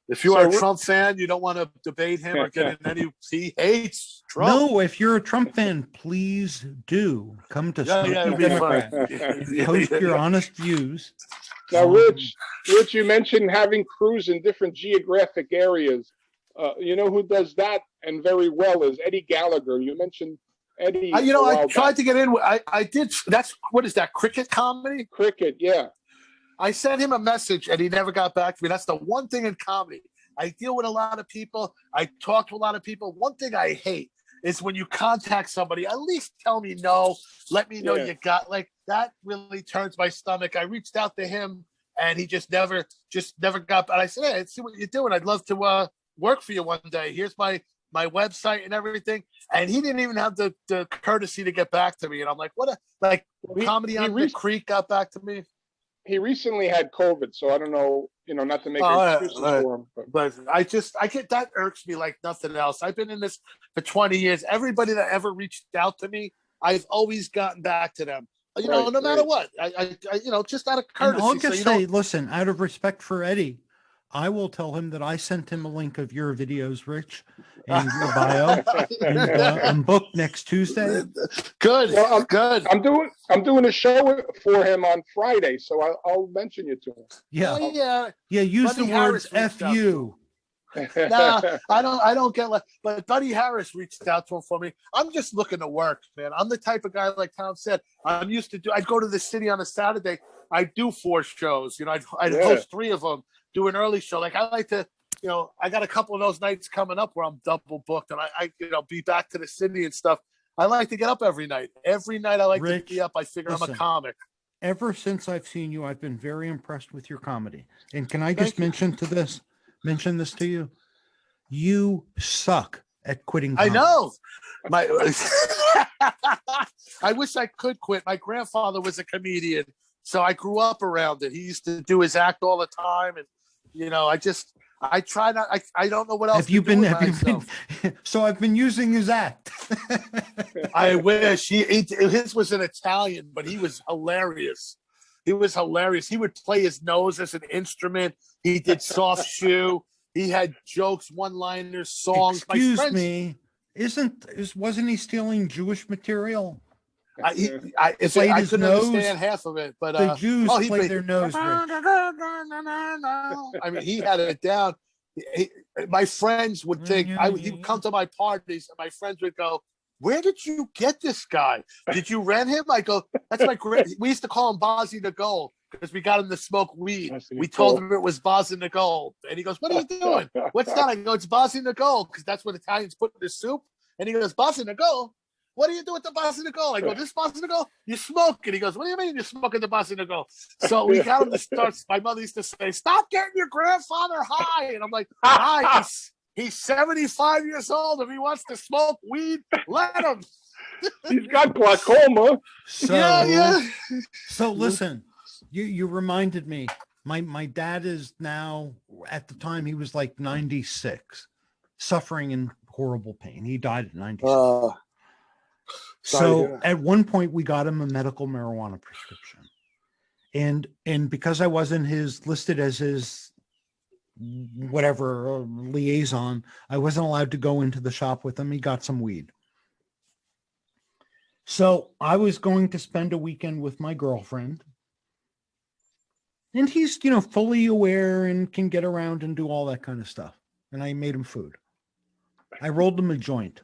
If you are a Trump fan, you don't want to debate him or get in any. He hates Trump. No, if you're a Trump fan, please do come to Snarky Democrat. Post your honest views. Now, Rich, you mentioned having crews in different geographic areas. You know who does that and very well is Eddie Gallagher. You mentioned Eddie. I tried to get in. I did. What is that? Cricket comedy? Cricket, yeah. I sent him a message and he never got back to me. That's the one thing in comedy. I deal with a lot of people. I talk to a lot of people. One thing I hate is when you contact somebody, at least tell me no. Let me know you got that really turns my stomach. I reached out to him and he just never got. And I said, hey, let's see what you're doing. I'd love to work for you one day. Here's my website and everything. And he didn't even have the courtesy to get back to me. And I'm like, Comedy on the Creek got back to me. He recently had COVID, so I don't know, not to make excuses for him. But I get that irks me like nothing else. I've been in this for 20 years. Everybody that ever reached out to me, I've always gotten back to them. You know, Right, no matter right. what, I you know, just out of And courtesy. I'll just you say, know, listen, out of respect for Eddie, I will tell him that I sent him a link of your videos, Rich, and your bio. And I'm booked next Tuesday. Good, Well, good. I'm doing a show for him on Friday, so I'll mention you to him. Yeah. Oh, yeah. Yeah. Use Buddy the words Harris reached F out to you. Nah, I don't get like, but Buddy Harris reached out to him for me. I'm just looking to work, man. I'm the type of guy, like Tom said, I'm used to I'd go to the city on a Saturday. I do 4 shows, you know, I'd Yeah. host 3 of them, do an early show. Like I like to, you know, I got a couple of those nights coming up where I'm double booked and I you know, be back to the city and stuff. I like to get up every night. Every night I like Rich, to be up. I figure I'm listen. a comic. Ever since I've seen you, I've been very impressed with your comedy. And can I Thank just you. mention this to you? You suck at quitting I comedy. know. My I wish I could quit. My grandfather was a comedian, so I grew up around it. He used to do his act all the time, and you know, I try not. I don't know what else. Have you to do been? with Have you myself. been? So I've been using his act. I wish his was an Italian, but he was hilarious. He was hilarious. He would play his nose as an instrument. He did soft shoe. He had jokes, one-liners, songs. Excuse me. Wasn't he stealing Jewish material? I Played his couldn't nose. understand half of it, but The Jews he play played- their nose, Rich. I mean, he had it down. My friends would think he would come to my parties, and my friends would go, "Where did you get this guy? Did you rent him?" I go, "That's my great." We used to call him Bozzy the Gold because we got him to smoke weed. We told him it was Bozzy the Gold, and he goes, "What are you doing? What's that?" I go, "It's Bozzy the Gold because that's what Italians put in their soup." And he goes, "Bozzy the Gold? What do you do with the Bozzy the Gold?" I go, "This Bozzy the Gold? You smoke it." He goes, "What do you mean you're smoking the Bozzy the Gold?" So we got him to start. My mother used to say, "Stop getting your grandfather high," and I'm like, "High? He's 75 years old. If he wants to smoke weed, let him." He's got glaucoma. So, yeah. So listen, you reminded me. My dad is now, at the time he was like 96, suffering in horrible pain. He died at 96. So at one point we got him a medical marijuana prescription. And because I wasn't listed as his whatever liaison, I wasn't allowed to go into the shop with him. He got some weed. So I was going to spend a weekend with my girlfriend. And he's, fully aware and can get around and do all that kind of stuff. And I made him food. I rolled him a joint.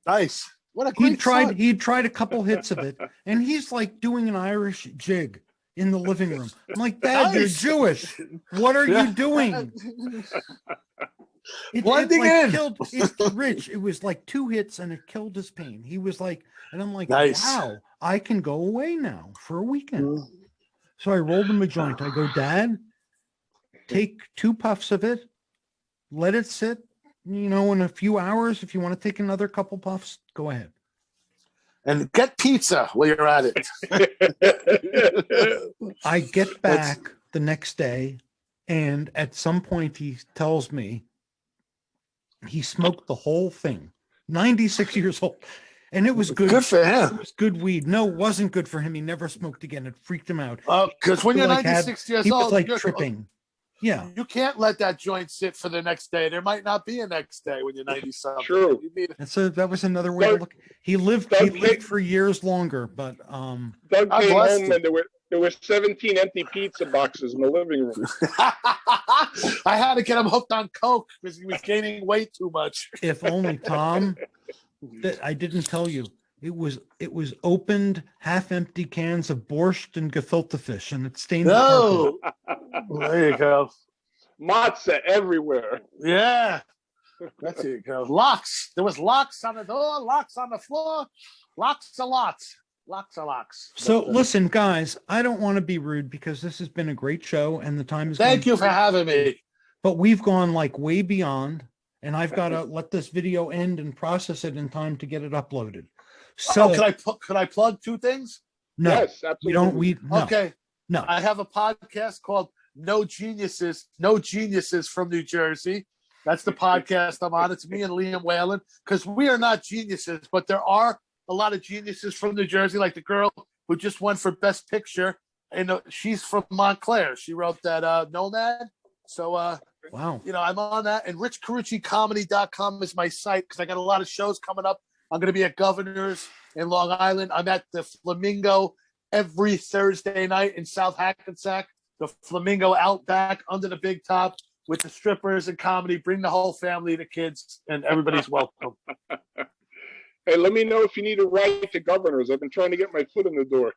Nice. What a great son. He'd tried a couple hits of it, and he's like doing an Irish jig in the living room. I'm like, "Dad, Nice. You're Jewish. What are you doing?" Blending in. Rich. It was like 2 hits and it killed his pain. He was like, and I'm like, Nice. "Wow, I can go away now for a weekend." So I rolled him a joint. I go, "Dad, take 2 puffs of it, let it sit, in a few hours. If you want to take another couple puffs, go ahead. And get pizza while you're at it." I get back the next day, and at some point he tells me he smoked the whole thing. 96 years old. And it was good. Good for him. It was good weed. No, it wasn't good for him. He never smoked again. It freaked him out. Because when you're Like 96 years he was old, like you're tripping. Yeah. You can't let that joint sit for the next day. There might not be a next day when you're 90 something. True. You need And so that was another way to look. He lived for years longer, but Doug God came bless home him. and there were 17 empty pizza boxes in the living room. I had to get him hooked on coke because he was gaining weight too much. if only Tom, that I didn't tell you. It was opened half empty cans of borscht and gefilte fish, and it stained the carpet. No. There you go. Matzah everywhere. Yeah. That's it. Go. Locks. There was locks on the door, locks on the floor, locks a lots. Locks a locks. So listen, guys, I don't want to be rude because this has been a great show and the time is Thank you for having me. But we've gone like way beyond, and I've got to let this video end and process it in time to get it uploaded. So could I plug 2 things? no, Yes, absolutely. no. Okay. No. I have a podcast called No Geniuses from New Jersey. That's the podcast I'm on. It's me and Liam Whalen, because we are not geniuses, but there are a lot of geniuses from New Jersey, like the girl who just won for Best Picture, and she's from Montclair. She wrote that Nomad. So Wow. you know, I'm on that. And richcaruccicomedy.com is my site because I got a lot of shows coming up. I'm going to be at Governor's in Long Island. I'm at the Flamingo every Thursday night in South Hackensack. The Flamingo out back under the big top with the strippers and comedy. Bring the whole family, the kids, and everybody's welcome. Hey, let me know if you need a ride to Governor's. I've been trying to get my foot in the door.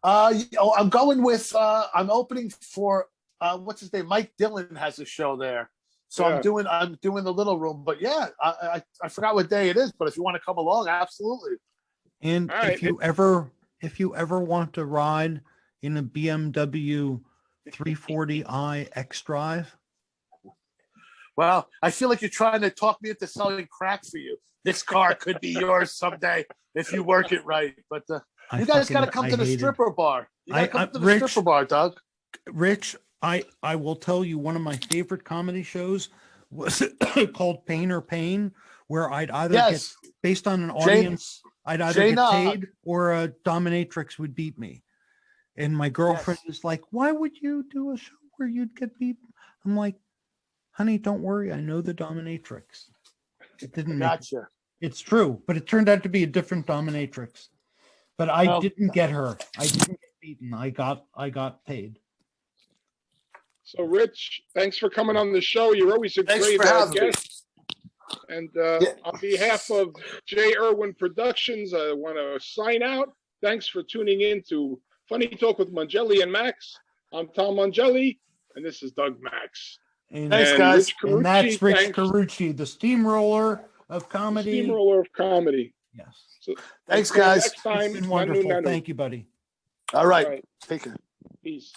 I'm going with. I'm opening for what's his name? Mike Dillon has a show there, so Yeah. I'm doing the little room. But yeah, I forgot what day it is. But if you want to come along, absolutely. And All right. if you ever want to ride in a BMW 340i X Drive, Well, I feel like you're trying to talk me into selling crack for you. This car could be yours someday if you work it right. But you guys got to come to the stripper bar. You got to come to the stripper bar, Doug. Rich, I will tell you, one of my favorite comedy shows was called Pain or Pain, where I'd either get, based on an audience, I'd either get paid or a dominatrix would beat me. And my girlfriend is like, why would you do a show where you'd get beat? I'm like, honey, don't worry. I know the dominatrix. It didn't Gotcha. It's true, but it turned out to be a different dominatrix. But I didn't get her. I didn't get beaten. I got paid. So, Rich, thanks for coming on the show. You're always a great guest. And on behalf of J. Irwin Productions, I want to sign out. Thanks for tuning in to Funny Talk with Mangelli and Max. I'm Tom Mangelli, and this is Doug Max. And thanks, guys. And that's Rich Carucci, the Steamroller of comedy. Steamroller of comedy. Yes. So, thanks, guys. Next time, it's been wonderful. Thank you, buddy. All right. Take care. Peace.